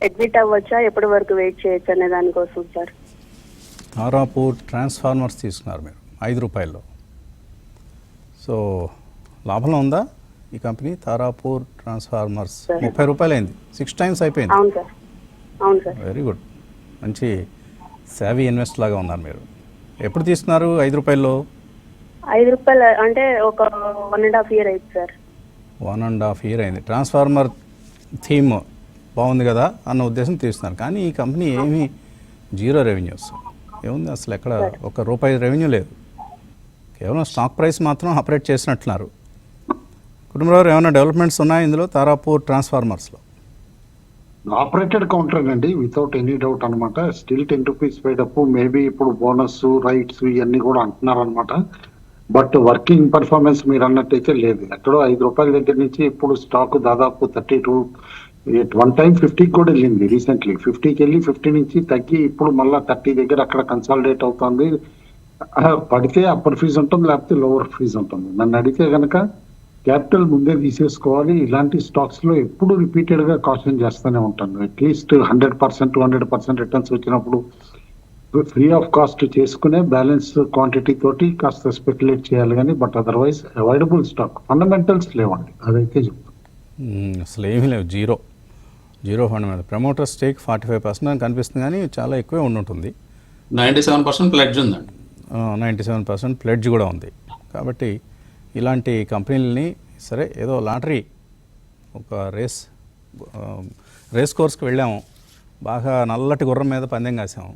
ఎగ్జిట్ అవ్వచ్చా, ఎప్పటి వరకు వెయిట్ చేయొచ్చు అనే దానికోసం సార్. తారాపూర్ ట్రాన్స్ఫార్మర్స్ తీసుకున్నారు మీరు ₹5. సో లాభంలో ఉందా ఈ కంపెనీ? తారాపూర్ ట్రాన్స్ఫార్మర్స్ ₹30 అయింది, 6 టైమ్స్ అయిపోయింది. అవును సార్, అవును సార్. వెరీ గుడ్, మంచి సేవీ ఇన్వెస్ట్ లాగా ఉన్నారు మీరు. ఎప్పుడు తీసుకున్నారు ₹5? ₹5 అంటే ఒక 1.5 year అయింది సార్. 1.5 year అయింది. ట్రాన్స్ఫార్మర్ థీమ్ బాగుంది కదా అన్న ఉద్దేశం తీస్తున్నారు, కానీ ఈ కంపెనీ ఏమీ జీరో రెవెన్యూస్ ఏముంది అసలు, ఎక్కడ ₹1 రెవెన్యూ లేదు. కేవలం స్టాక్ ప్రైస్ మాత్రం ఆపరేట్ చేసినట్లున్నారు. కుటుంబరావు ఏమైనా డెవలప్మెంట్స్ ఉన్నాయి ఇందులో తారాపూర్ ట్రాన్స్ఫార్మర్స్లో? ఆపరేటెడ్ కౌంటర్ అండి, వితౌట్ ఎనీ డౌట్ అనమాట. స్టిల్ ₹10 పెయిడ్ అప్, మేబీ ఇప్పుడు బోనస్ రైట్స్ ఇవన్నీ కూడా అంటున్నారు అనమాట. బట్ వర్కింగ్ పర్ఫార్మెన్స్ మీరు అన్నట్టయితే లేదు. ఎక్కడో ₹5 దగ్గర నుంచి ఇప్పుడు స్టాక్ దాదాపు 32, వన్ టైం 50 కూడా వెళ్ళింది రీసెంట్లీ. 50కి వెళ్ళి 50 నుంచి తగ్గి ఇప్పుడు మళ్ళీ 30 దగ్గర అక్కడ కన్సాలిడేట్ అవుతుంది. పడితే అప్పర్ ఫీజు ఉంటుంది, లేకపోతే లోవర్ ఫీజు ఉంటుంది. నన్ను అడిగితే కనుక క్యాపిటల్ ముందే తీసేసుకోవాలి. ఇలాంటి స్టాక్స్ లో ఎప్పుడు రిపీటెడ్ గా కాషన్ చేస్తూనే ఉంటాను. అట్లీస్ట్ 100%, 200% రిటర్న్స్ వచ్చినప్పుడు ఫ్రీ ఆఫ్ కాస్ట్ చేసుకునే బ్యాలెన్స్ క్వాంటిటీ తోటి కాస్త స్పెక్యులేట్ చేయాలి కానీ, but otherwise avoidable stock. Fundamentals లేవండి, అదైతే చెప్తాను. అసలు ఏమీ లేవు, జీరో ఫండమెంటల్. ప్రమోటర్ స్టేక్ 45% అని కనిపిస్తుంది, కానీ చాలా ఎక్కువే ఉండుంటుంది. 97% ప్లెడ్జ్ ఉందండి. 97% ప్లెడ్జ్ కూడా ఉంది. కాబట్టి ఇలాంటి కంపెనీలని సరే, ఏదో లాటరీ, ఒక రేస్ కోర్స్కి వెళ్ళాము, బాగా నల్లటి గుర్రం మీద పందెం కాసాము,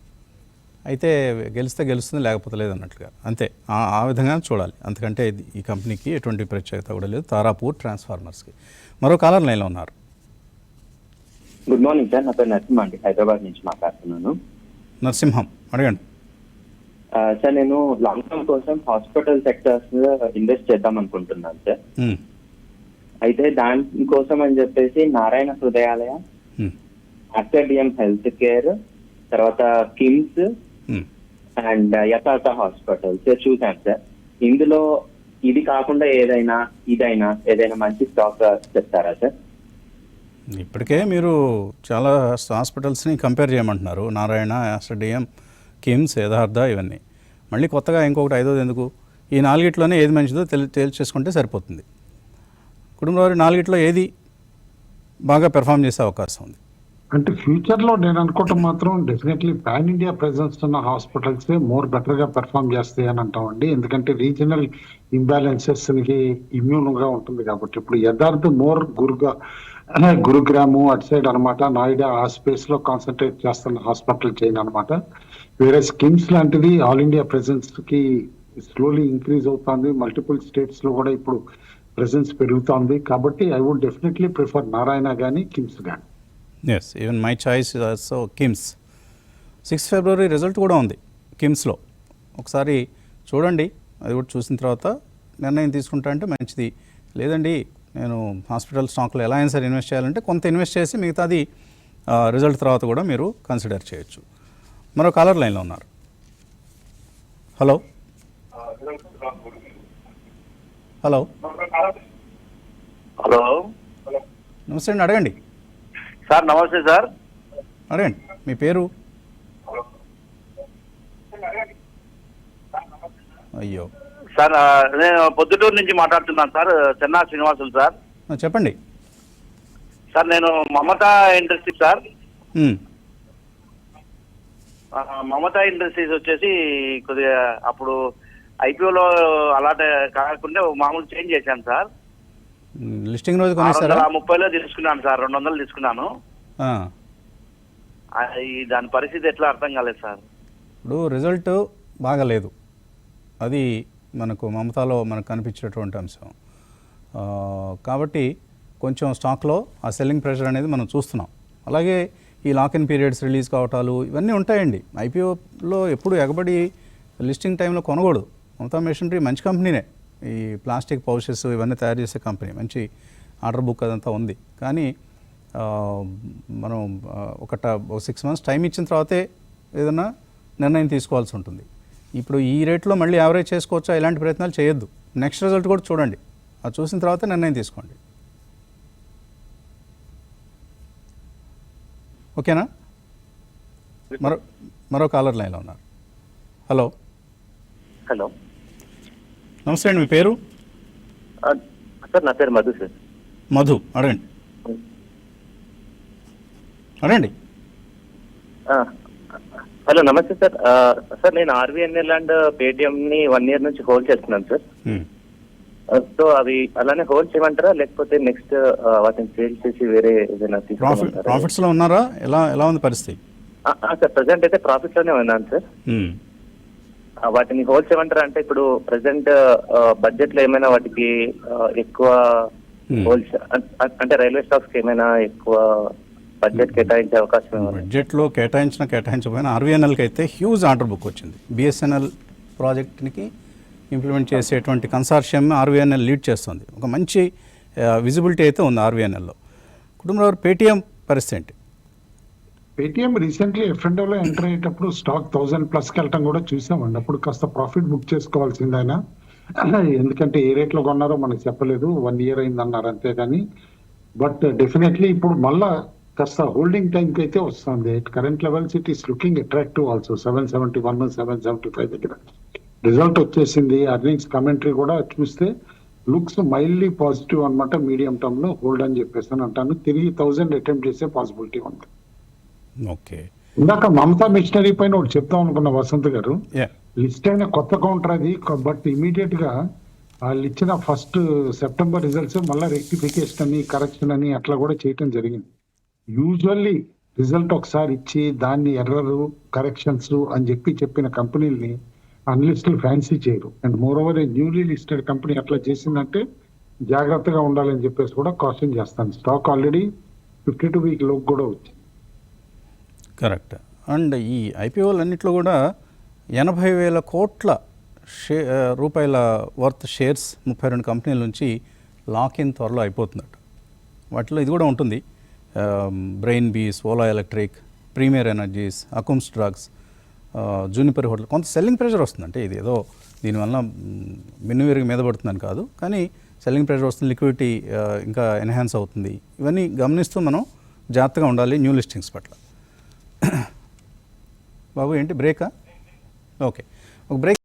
అయితే గెలిస్తే గెలుస్తుంది, లేకపోతే లేదు అన్నట్లుగా, అంతే. ఆ విధంగా చూడాలి. అంతకంటే ఈ కంపెనీకి ఎటువంటి ప్రత్యేకత కూడా లేదు, తారాపూర్ ట్రాన్స్ఫార్మర్స్కి. మరో కాలర్ లైన్లో ఉన్నారు. గుడ్ మార్నింగ్ సార్, నా పేరు నరసింహ అండి, హైదరాబాద్ నుంచి మాట్లాడుతున్నాను. నరసింహం, అడగండి. సార్, నేను లాంగ్ టర్మ్ కోసం హాస్పిటల్ సెక్టర్స్ ఇన్వెస్ట్ చేద్దాం అనుకుంటున్నాను సార్. అయితే దానికోసం అని చెప్పేసి నారాయణ హృదయాలయ, ఆర్కేడియం హెల్త్ కేర్, తర్వాత కిమ్స్ అండ్ యథార్థ హాస్పిటల్స్ చూసాను సార్. ఇందులో ఇది కాకుండా ఏదైనా మంచి స్టాక్ చెప్తారా సార్? ఇప్పటికే మీరు చాలా హాస్పిటల్స్ని కంపేర్ చేయమంటున్నారు, నారాయణ, ఆస్ట్రేడియం, కిమ్స్, యథార్థ, ఇవన్నీ. మళ్ళీ కొత్తగా ఇంకొకటి 5వ ఎందుకు? ఈ 4 ఏది మంచిదో తేల్చేసుకుంటే సరిపోతుంది. కుటుంబంలో 4 ఏది బాగా పెర్ఫామ్ చేసే అవకాశం ఉంది? అంటే ఫ్యూచర్ లో నేను అనుకోవటం మాత్రం డెఫినెట్లీ పాన్ ఇండియా ప్రెసెన్స్ ఉన్న హాస్పిటల్స్ మోర్ బెటర్ గా పెర్ఫామ్ చేస్తాయి అని అంటామండి. ఎందుకంటే రీజనల్ ఇంబ్యాలెన్సెస్ కి ఇమ్యూన్ గా ఉంటుంది కాబట్టి. ఇప్పుడు యథార్థ మోర్ గురుగ్రాము అటు సైడ్ అనమాట, నాయిడా ఆ స్పేస్ లో కాన్సన్ట్రేట్ చేస్తున్న హాస్పిటల్ చైన్ అనమాట. వేరే స్కిమ్స్ లాంటిది ఆల్ ఇండియా ప్రెసెన్స్ కి స్లోలీ ఇంక్రీజ్ అవుతుంది. మల్టిపుల్ స్టేట్స్ లో కూడా ఇప్పుడు ప్రెసెన్స్ పెరుగుతుంది. కాబట్టి I would definitely prefer Narayana కానీ కిమ్స్ కానీ. Yes, even my choice also KIMS. 6 February result కూడా ఉంది కిమ్స్లో, ఒకసారి చూడండి. అది కూడా చూసిన తర్వాత నిర్ణయం తీసుకుంటా అంటే మంచిది. లేదండి నేను హాస్పిటల్ స్టాక్లో ఎలా అయినా సరే ఇన్వెస్ట్ చేయాలంటే కొంత ఇన్వెస్ట్ చేసి మిగతాది రిజల్ట్ తర్వాత కూడా మీరు కన్సిడర్ చేయొచ్చు. మరో కాలర్ లైన్లో ఉన్నారు. హలో హలో హలో నమస్తే అండి, అడగండి సార్. నమస్తే సార్. అడగండి, మీ పేరు? అయ్యో సార్, నేను పొద్దుటూరు నుంచి మాట్లాడుతున్నాను సార్, చెన్నా శ్రీనివాసులు సార్. చెప్పండి సార్. నేను Mamata industries sir. Mamata industries వచ్చేసి కొద్దిగా అప్పుడు ఐపీఓలో అలాంటి కాకుండా మామూలు చేంజ్ చేశాను సార్. లిస్టింగ్ రోజు కొనేసారా? 630లో తీసుకున్నాను సార్, 200 తీసుకున్నాను. దాని పరిస్థితి ఎట్లా అర్థం కాలేదు సార్. ఇప్పుడు రిజల్ట్ బాగాలేదు, అది మనకు మమతాలో మనకు కనిపించేటువంటి అంశం. కాబట్టి కొంచెం స్టాక్లో ఆ సెల్లింగ్ ప్రెషర్ అనేది మనం చూస్తున్నాం. అలాగే ఈ లాక్ ఇన్ పీరియడ్స్ రిలీజ్ కావటాలు ఇవన్నీ ఉంటాయండి. ఐపీఓలో ఎప్పుడు ఎగబడి లిస్టింగ్ టైంలో కొనకూడదు. మమతా మెషినరీ మంచి కంపెనీనే, ఈ ప్లాస్టిక్ పౌచెస్ ఇవన్నీ తయారు చేసే కంపెనీ, మంచి ఆర్డర్ బుక్ అదంతా ఉంది. కానీ మనం ఒక 6 months టైం ఇచ్చిన తర్వాతే ఏదైనా నిర్ణయం తీసుకోవాల్సి ఉంటుంది. ఇప్పుడు ఈ రేట్లో మళ్ళీ యావరేజ్ చేసుకోవచ్చా, ఇలాంటి ప్రయత్నాలు చేయొద్దు. నెక్స్ట్ రిజల్ట్ కూడా చూడండి, అది చూసిన తర్వాత నిర్ణయం తీసుకోండి. ఓకేనా? మరో కాలర్ లైన్లో ఉన్నారు. హలో. హలో నమస్తే అండి, మీ పేరు? సార్ నా పేరు మధు సార్. మధు, అడగండి. హలో నమస్తే సార్. సార్ నేను ఆర్వీఎన్ఎల్ అండ్ పేటిఎం ని 1 year నుంచి హోల్డ్ చేస్తున్నాను సార్. సో అవి అలానే హోల్డ్ చేయమంటారా, లేకపోతే నెక్స్ట్ వాటిని సేల్ చేసి వేరే ఏదైనా ప్రాఫిట్స్ లో ఉన్నారా? ఎలా ఉంది పరిస్థితి? సార్ ప్రెసెంట్ అయితే ప్రాఫిట్ లోనే ఉన్నాను సార్. వాటిని హోల్డ్ చేయమంటారా? అంటే ఇప్పుడు ప్రెసెంట్ బడ్జెట్ లో ఏమైనా వాటికి ఎక్కువ హోల్డ్, అంటే రైల్వే స్టాక్స్ కి ఏమైనా ఎక్కువ బడ్జెట్ కేటాయించే అవకాశం? బడ్జెట్లో కేటాయించకపోయినా ఆర్వీఎన్ఎల్కి అయితే హ్యూజ్ ఆర్డర్ బుక్ వచ్చింది. బిఎస్ఎన్ఎల్ ప్రాజెక్ట్కి ఇంప్లిమెంట్ చేసేటువంటి కన్సార్షియం ఆర్వీఎన్ఎల్ లీడ్ చేస్తుంది. ఒక మంచి విజిబిలిటీ అయితే ఉంది ఆర్వీఎన్ఎల్లో. కుటుంబంలో పేటీఎం పరిస్థితి ఏంటి? పేటీఎం రీసెంట్లీ F&Oలో ఎంటర్ అయ్యేటప్పుడు స్టాక్ 1000+ వెళ్ళటం కూడా చూసామండి. అప్పుడు కాస్త ప్రాఫిట్ బుక్ చేసుకోవాల్సిందైనా, ఎందుకంటే ఏ రేట్లో కొన్నారో మనకు చెప్పలేదు, 1 year అయిందన్నారు అంతే. కానీ బట్ డెఫినెట్లీ ఇప్పుడు మళ్ళా కాస్త హోల్డింగ్ టైంకి అయితే వస్తుంది. Current levels it is looking attractive also. 771, 775 దగ్గర రిజల్ట్ వచ్చేసింది. అర్నింగ్స్ కమెంటరీ కూడా చూస్తే లుక్స్ మైల్డ్లీ పాజిటివ్ అనమాట. మీడియం టర్మ్ లో హోల్డ్ అని చెప్పేసి అంటాను. 3000 అటెంప్ట్ చేసే పాసిబిలిటీ ఉంది. ఓకే. ఇందాక మమతా మిషనరీ పైన ఒకటి చెప్తాం అనుకున్న వసంత్ గారు, లిస్ట్ అయిన కొత్త కౌంటర్ అది. బట్ ఇమీడియట్ గా వాళ్ళు ఇచ్చిన ఫస్ట్ సెప్టెంబర్ రిజల్ట్స్ మళ్ళీ రెక్టిఫికేషన్ అని, కరెక్షన్ అని అట్లా కూడా చేయటం జరిగింది. యూజువల్లీ రిజల్ట్ ఒకసారి ఇచ్చి దాన్ని ఎర్రర్ కరెక్షన్స్ అని చెప్పిన కంపెనీల్ని అన్లిస్టులు ఫ్యాన్సీ చేయరు. And more over a newly listed company అట్లా చేసిందంటే జాగ్రత్తగా ఉండాలని చెప్పేసి కూడా కాషన్ చేస్తాను. స్టాక్ ఆల్రెడీ 52-week లోకి కూడా వచ్చింది. కరెక్ట్. అండ్ ఈ ఐపీఓలు అన్నింటిలో కూడా 80,000 కోట్ల రూపాయల వర్త్ షేర్స్ 32 కంపెనీల నుంచి లాక్-ఇన్ త్వరలో అయిపోతుందట. వాటిలో ఇది కూడా ఉంటుంది. Brain bees, Ola electric, premier energies, Akums drugs, Juniper hotel. కొంత సెల్లింగ్ ప్రెషర్ వస్తుందంటే ఇది ఏదో దీనివల్ల మిన్నువిరిగి మీద పడుతుందని కాదు, కానీ సెల్లింగ్ ప్రెషర్ వస్తుంది, లిక్విడిటీ ఇంకా ఎన్హాన్స్ అవుతుంది. ఇవన్నీ గమనిస్తూ మనం జాగ్రత్తగా ఉండాలి న్యూ లిస్టింగ్స్ పట్ల. బాబు ఏంటి బ్రేకా? ఓకే, ఒక బ్రేక్.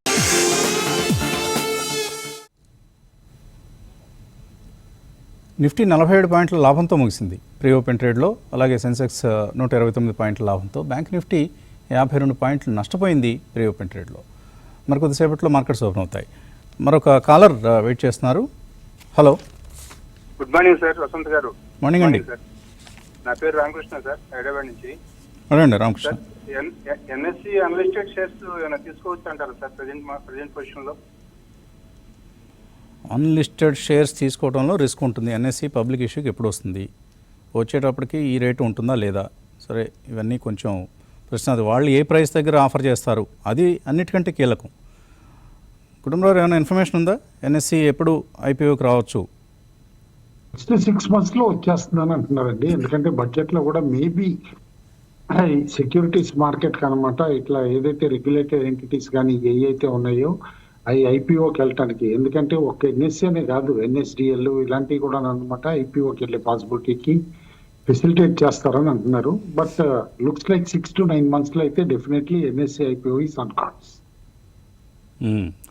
నిఫ్టీ 47 పాయింట్ల లాభంతో ముగిసింది ప్రీ ఓపెన్ ట్రేడ్లో. అలాగే సెన్సెక్స్ 129 పాయింట్ల లాభంతో. బ్యాంక్ నిఫ్టీ 52 పాయింట్లు నష్టపోయింది ప్రీ ఓపెన్ ట్రేడ్లో. మరి కొద్దిసేపట్లో మార్కెట్స్ ఓపెన్ అవుతాయి. మరొక కాలర్ వెయిట్ చేస్తున్నారు. Hello. Good morning sir, Vasanth garu. Morning అండి. నా పేరు రామకృష్ణ సార్, హైదరాబాద్ నుంచి. అదండి రామకృష్ణ. ఎన్ఎస్సి అన్లిస్టెడ్ షేర్స్ ఏమైనా తీసుకోవచ్చు అంటారు సార్ ప్రజెంట్ పొజిషన్లో? అన్లిస్టెడ్ షేర్స్ తీసుకోవడంలో రిస్క్ ఉంటుంది. ఎన్ఎస్సి పబ్లిక్ ఇష్యూకి ఎప్పుడు వస్తుంది, వచ్చేటప్పటికి ఈ రేటు ఉంటుందా లేదా, సరే ఇవన్నీ కొంచెం ప్రశ్న. అది వాళ్ళు ఏ ప్రైస్ దగ్గర ఆఫర్ చేస్తారు అది అన్నిటికంటే కీలకం. కుటుంబంలో ఏమైనా ఇన్ఫర్మేషన్ ఉందా? ఎన్ఎస్సి ఎప్పుడు ఐపీఓకి రావచ్చు? నెక్స్ట్ 6 months లో వచ్చేస్తుందని అంటున్నారండి. ఎందుకంటే బడ్జెట్ లో కూడా మేబీ సెక్యూరిటీస్ మార్కెట్ కనమాట ఇట్లా ఏదైతే రెగ్యులేటెడ్ ఎంటిటీస్ కానీ ఏవైతే ఉన్నాయో అవి ఐపీఓకి వెళ్ళటానికి, ఎందుకంటే ఒక ఎన్ఎస్సీ అనే కాదు ఎన్ఎస్డిఎల్ ఇలాంటివి కూడా అనమాట ఐపీఓకి వెళ్ళే పాసిబిలిటీకి ఫెసిలిటేట్ చేస్తారని అంటున్నారు. But looks like 6 to 9 months లో అయితే definitely NSC IPO is on cards.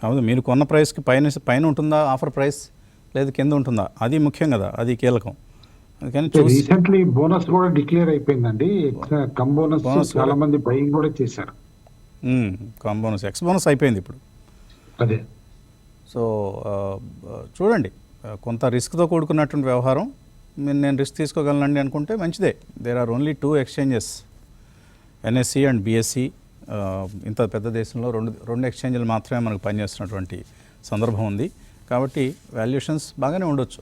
అవును, మీరు కొన్న ప్రైస్కి పైన ఉంటుందా ఆఫర్ ప్రైస్, లేదు కింద ఉంటుందా, అది ముఖ్యం కదా, అది కీలకం. రీసెంట్లీ బోనస్ కూడా డిక్లేర్ అయిపోయిందండి. కమ్ బోనస్ చాలా మంది బయింగ్ కూడా చేశారు. కమ్ బోనస్, ఎక్స్ బోనస్ అయిపోయింది ఇప్పుడు. అదే. సో చూడండి, కొంత రిస్క్తో కూడుకున్నటువంటి వ్యవహారం. నేను రిస్క్ తీసుకోగలనండి అనుకుంటే మంచిదే. There are only 2 exchanges, NSE and BSE. ఇంత పెద్ద దేశంలో రెండు ఎక్స్చేంజ్లు మాత్రమే మనకు పనిచేస్తున్నటువంటి సందర్భం ఉంది. కాబట్టి వాల్యుయేషన్స్ బాగానే ఉండొచ్చు.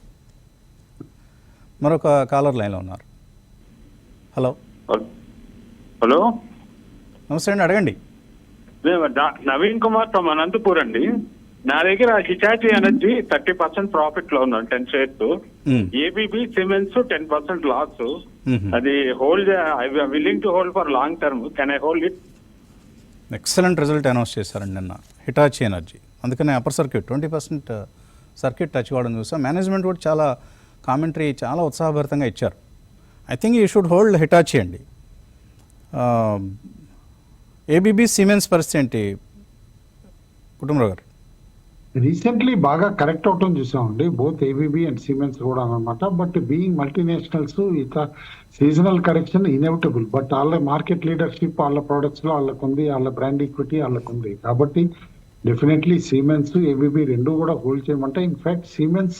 మరొక కాలర్ లైన్లో ఉన్నారు. హలో. హలో, నమస్తే అండి, అడగండి. నవీన్ కుమార్ ఫ్రమ్ అనంతపూర్ అండి. నా దగ్గర హిటాచి ఎనర్జీ 30% ప్రాఫిట్ లో ఉన్నాను, 10 shares. ABB cements 10% loss. అది hold, I willing to hold for long term. Can I hold it? Excellent result announce చేశారండి నిన్న హిటాచి ఎనర్జీ. అందుకనే అప్పర్ సర్క్యూట్ 20% సర్క్యూట్ టచ్ కావడం చూసాం. మేనేజ్మెంట్ కూడా చాలా కామెంటరీ చాలా ఉత్సాహభరితంగా ఇచ్చారు. I think you should hold Hitachi అండి. ఏబీబీ సిమెన్స్ పరిస్థితి ఏంటి కుటుంబరావు గారు? రీసెంట్లీ బాగా కరెక్ట్ అవటం చూసామండి, బోత్ ఏబీబీ అండ్ సిమెన్స్ కూడా అనమాట. బట్ బీయింగ్ మల్టీనేషనల్స్ ఇత సీజనల్ కరెక్షన్ ఇన్ఎవిటబుల్. బట్ వాళ్ళ మార్కెట్ లీడర్షిప్ వాళ్ళ ప్రొడక్ట్స్ లో వాళ్ళకు ఉంది, వాళ్ళ బ్రాండ్ ఈక్విటీ వాళ్ళకు ఉంది. కాబట్టి డెఫినెట్లీ సిమెన్స్ ఏబీబీ రెండు కూడా హోల్డ్ చేయమంటే, in fact siemens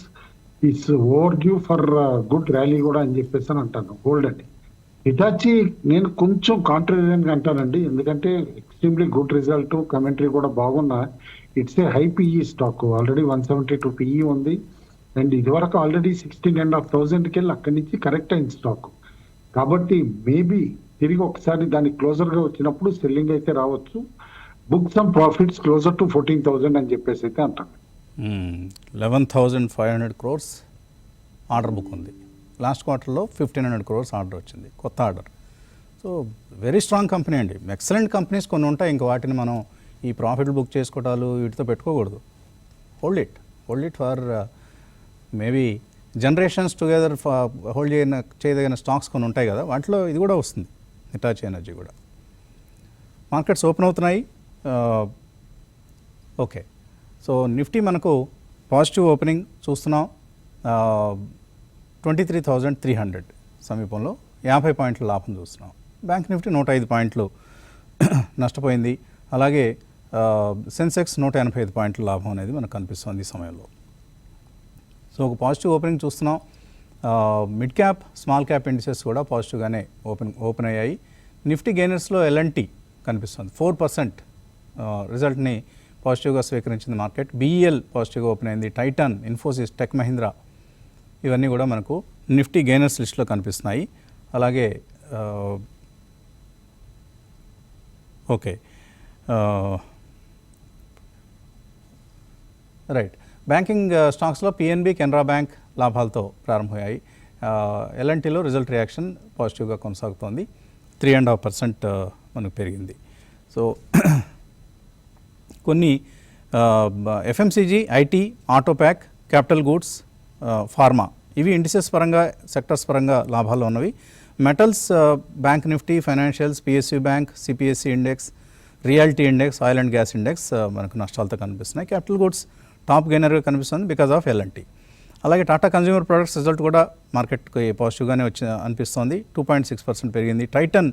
is over due for good rally కూడా అని చెప్పేసి అని అంటాను. హోల్డ్ అండి. హిటాచి నేను కొంచెం కాంట్రరియన్ గా అంటానండి, ఎందుకంటే ఎక్స్ట్రీమ్లీ గుడ్ రిజల్ట్, కమెంటరీ కూడా బాగున్నా. It's a high PE stock, already 172 PE ఉంది. అండ్ ఇదివరకు ఆల్రెడీ 16,500 వెళ్ళి అక్కడి నుంచి కరెక్ట్ అయిన స్టాక్. కాబట్టి మేబీ తిరిగి ఒకసారి దాని క్లోజర్ గా వచ్చినప్పుడు సెల్లింగ్ అయితే రావచ్చు. Book some profits closer to 14,000 అని చెప్పేసి అయితే అంటాను. 11,500 crores ఆర్డర్ బుక్ ఉంది. లాస్ట్ క్వార్టర్లో 1,500 crores ఆర్డర్ వచ్చింది, కొత్త order. So very strong company అండి. ఎక్సలెంట్ కంపెనీస్ కొన్ని ఉంటాయి, ఇంకా వాటిని మనం ఈ ప్రాఫిట్లు బుక్ చేసుకోవటాలు వీటితో పెట్టుకోకూడదు. Hold it for maybe generations together hold చేయదగిన స్టాక్స్ కొన్ని ఉంటాయి కదా, వాటిలో ఇది కూడా వస్తుంది, హిటాచి ఎనర్జీ కూడా. మార్కెట్స్ ఓపెన్ అవుతున్నాయి. ఓకే, సో నిఫ్టీ మనకు పాజిటివ్ ఓపెనింగ్ చూస్తున్నాం. 23,300 సమీపంలో 50 పాయింట్ల లాభం చూస్తున్నాం. బ్యాంక్ నిఫ్టీ 105 పాయింట్లు నష్టపోయింది. అలాగే సెన్సెక్స్ 185 పాయింట్ల లాభం అనేది మనకు కనిపిస్తుంది ఈ సమయంలో. సో ఒక పాజిటివ్ ఓపెనింగ్ చూస్తున్నాం. Mid cap small cap indices కూడా పాజిటివ్గానే ఓపెన్ అయ్యాయి. నిఫ్టీ గెయినర్స్లో ఎల్ఎన్టీ కనిపిస్తుంది, 4% రిజల్ట్ని పాజిటివ్గా స్వీకరించింది మార్కెట్. బీఈఎల్ పాజిటివ్గా ఓపెన్ అయింది. టైటాన్, ఇన్ఫోసిస్, టెక్ మహీంద్రా ఇవన్నీ కూడా మనకు నిఫ్టీ గెయినర్స్ లిస్ట్లో కనిపిస్తున్నాయి. అలాగే ఓకే రైట్, బ్యాంకింగ్ స్టాక్స్లో పిఎన్బి, కెనరా బ్యాంక్ లాభాలతో ప్రారంభమయ్యాయి. ఎల్ఎన్టీలో రిజల్ట్ రియాక్షన్ పాజిటివ్గా కొనసాగుతోంది, 3.5% మనకు పెరిగింది. సో కొన్ని FMCG, IT, auto pack, capital goods, pharma ఇవి ఇండిసెస్ పరంగా సెక్టర్స్ పరంగా లాభాల్లో ఉన్నవి. Metals, bank Nifty, financials, PSU bank, CPSE index, reality index, oil and gas index మనకు నష్టాలతో కనిపిస్తున్నాయి. క్యాపిటల్ గూడ్స్ టాప్ గెయినర్గా కనిపిస్తుంది బికాజ్ ఆఫ్ ఎల్ఎన్టీ. అలాగే టాటా కన్జ్యూమర్ ప్రొడక్ట్స్ రిజల్ట్ కూడా మార్కెట్కి పాజిటివ్గానే అనిపిస్తోంది, 2.6% పెరిగింది. టైటన్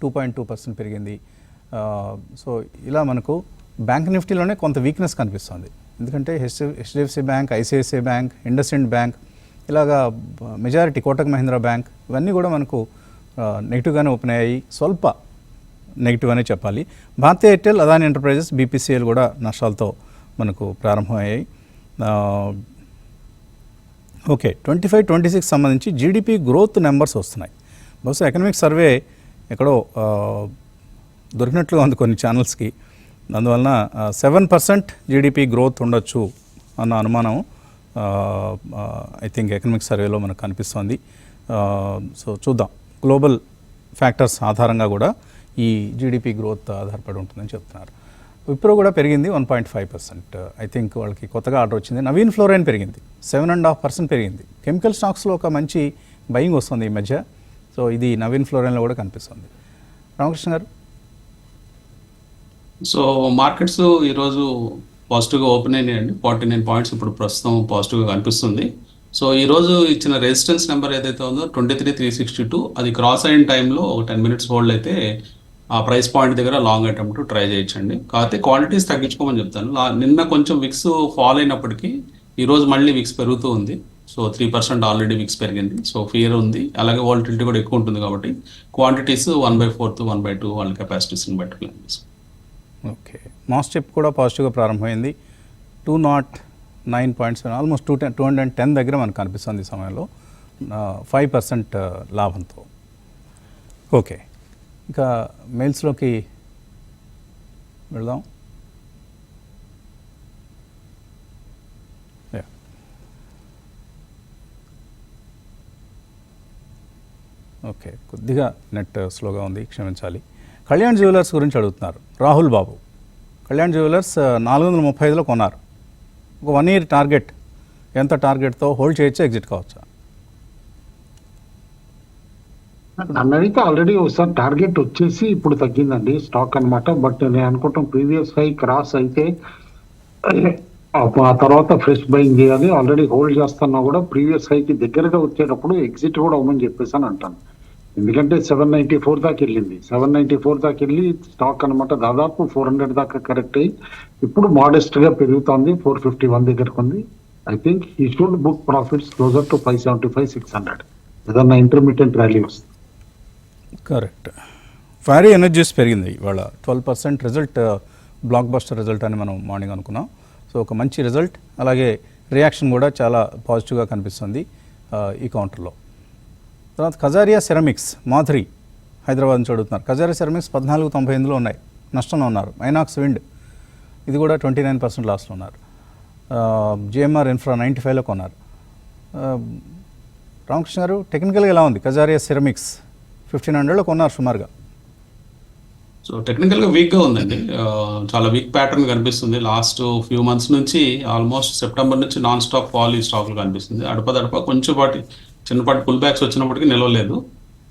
2.2% పెరిగింది. సో ఇలా మనకు బ్యాంక్ నిఫ్టీలోనే కొంత వీక్నెస్ కనిపిస్తుంది, ఎందుకంటే HDFC bank, ICICI bank, IndusInd bank, ఇలాగా మెజారిటీ కోటక్ మహీంద్రా బ్యాంక్ ఇవన్నీ కూడా మనకు నెగిటివ్గానే ఓపెన్ అయ్యాయి, స్వల్ప నెగిటివ్ అనే చెప్పాలి. భారతీయ ఎయిర్టెల్, అదాని ఎంటర్ప్రైజెస్, బీపీసీఎల్ కూడా నష్టాలతో మనకు ప్రారంభమయ్యాయి. ఓకే, 25-26 సంబంధించి జీడిపి గ్రోత్ నెంబర్స్ వస్తున్నాయి. బహుశా ఎకనామిక్ సర్వే ఎక్కడో దొరికినట్లుగా ఉంది కొన్ని ఛానల్స్కి. అందువలన 7% జీడిపి గ్రోత్ ఉండొచ్చు అన్న అనుమానం ఐ థింక్ ఎకనామిక్ సర్వేలో మనకు కనిపిస్తోంది. సో చూద్దాం, గ్లోబల్ ఫ్యాక్టర్స్ ఆధారంగా కూడా ఈ జీడిపి గ్రోత్ ఆధారపడి ఉంటుందని చెప్తున్నారు. విప్రో కూడా పెరిగింది 1.5%. ఐ థింక్ వాళ్ళకి కొత్తగా ఆర్డర్ వచ్చింది. నవీన్ ఫ్లోరైన్ పెరిగింది, 7.5% పెరిగింది. కెమికల్ స్టాక్స్లో ఒక మంచి బయింగ్ వస్తుంది ఈ మధ్య. సో ఇది నవీన్ ఫ్లోరైన్లో కూడా కనిపిస్తుంది. రామకృష్ణ గారు. సో మార్కెట్స్ ఈరోజు పాజిటివ్గా ఓపెన్ అయినాయండి. 49 పాయింట్స్ ఇప్పుడు ప్రస్తుతం పాజిటివ్గా కనిపిస్తుంది. సో ఈరోజు ఇచ్చిన రెసిస్టెన్స్ నెంబర్ ఏదైతే ఉందో 23,362 అది క్రాస్ అయిన టైంలో 10 minutes హోల్డ్ అయితే ఆ ప్రైస్ పాయింట్ దగ్గర లాంగ్ అటెంప్ట్ ట్రై చేయొచ్చండి. కాకపోతే క్వాంటిటీస్ తగ్గించుకోమని చెప్తాను. నిన్న కొంచెం విక్స్ ఫాల్ అయినప్పటికీ ఈరోజు మళ్ళీ విక్స్ పెరుగుతూ ఉంది. సో 3% ఆల్రెడీ విక్స్ పెరిగింది. సో ఫియర్ ఉంది, అలాగే వాలటిలిటీ కూడా ఎక్కువ ఉంటుంది. కాబట్టి క్వాంటిటీస్ 1/4, 1/2 వాళ్ళ కెపాసిటీస్ని బట్టి ప్లాన్ చేసుకోండి. ఓకే, మాస్టిప్ కూడా పాజిటివ్గా ప్రారంభమైంది, 209 పాయింట్స్, ఆల్మోస్ట్ 210 దగ్గర మనకు కనిపిస్తుంది ఈ సమయంలో, 5% లాభంతో. ఓకే, ఇంకా మెయిల్స్లోకి వెళదాం. ఓకే, కొద్దిగా నెట్ స్లోగా ఉంది, క్షమించాలి. కళ్యాణ్ జ్యువెలర్స్ గురించి అడుగుతున్నారు రాహుల్ బాబు. కళ్యాణ్ జ్యువెలర్స్ 435లో కొన్నారు, ఒక 1 year టార్గెట్ ఎంత టార్గెట్తో హోల్డ్ చేయొచ్చా, ఎగ్జిట్ కావచ్చా? నన్ను అడిగితే ఆల్రెడీ ఒకసారి టార్గెట్ వచ్చేసి ఇప్పుడు తగ్గిందండి స్టాక్ అన్నమాట. బట్ నేను అనుకుంటాం ప్రీవియస్ హై క్రాస్ అయితే ఆ తర్వాత ఫ్రెష్ బయింగ్ చేయాలి. ఆల్రెడీ హోల్డ్ చేస్తున్నా కూడా ప్రీవియస్ హైకి దగ్గరగా వచ్చేటప్పుడు ఎగ్జిట్ కూడా అవ్వమని చెప్పేసి అని అంటాను. ఎందుకంటే 794 దాకా వెళ్ళింది. 794 దాకా వెళ్ళి స్టాక్ అన్నమాట దాదాపు 400 దాకా కరెక్ట్ అయ్యి ఇప్పుడు మోడెస్ట్ గా పెరుగుతోంది. 451 దగ్గరకు ఉంది. ఐ థింక్ ఈ should book profits closer to 575, 600 ఏదన్నా ఇంటర్మీడియట్ ర్యాలీ వస్తుంది. కరెక్ట్. ఫైరీ ఎనర్జీస్ పెరిగింది ఇవాళ 12% రిజల్ట్, బ్లాక్ బస్టర్ రిజల్ట్ అని మనం మార్నింగ్ అనుకున్నాం. సో ఒక మంచి రిజల్ట్, అలాగే రియాక్షన్ కూడా చాలా పాజిటివ్గా కనిపిస్తుంది ఈ కౌంటర్లో. తర్వాత కజారియా సెరమిక్స్, మాధురి హైదరాబాద్ నుంచి అడుగుతున్నారు. కజారియా సెరమిక్స్ 14.98లో ఉన్నాయి, నష్టంలో ఉన్నారు. ఐనాక్స్ విండ్ ఇది కూడా 29% లాస్లో ఉన్నారు. జిఎంఆర్ ఇన్ఫ్రా 95లో కొన్నారు. రామకృష్ణ గారు, టెక్నికల్గా ఎలా ఉంది కజారియా సెరమిక్స్? 1500లో కొన్నారు సుమారుగా. సో టెక్నికల్గా వీక్గా ఉందండి. చాలా వీక్ ప్యాటర్న్ కనిపిస్తుంది. లాస్ట్ ఫ్యూ మంత్స్ నుంచి ఆల్మోస్ట్ సెప్టెంబర్ నుంచి నాన్ స్టాప్ ఫాల్ ఈ స్టాక్లు కనిపిస్తుంది. అడపదడప కొంచెంపాటి చిన్నపాటి పుల్ బ్యాక్స్ వచ్చినప్పటికీ నిలవలేదు.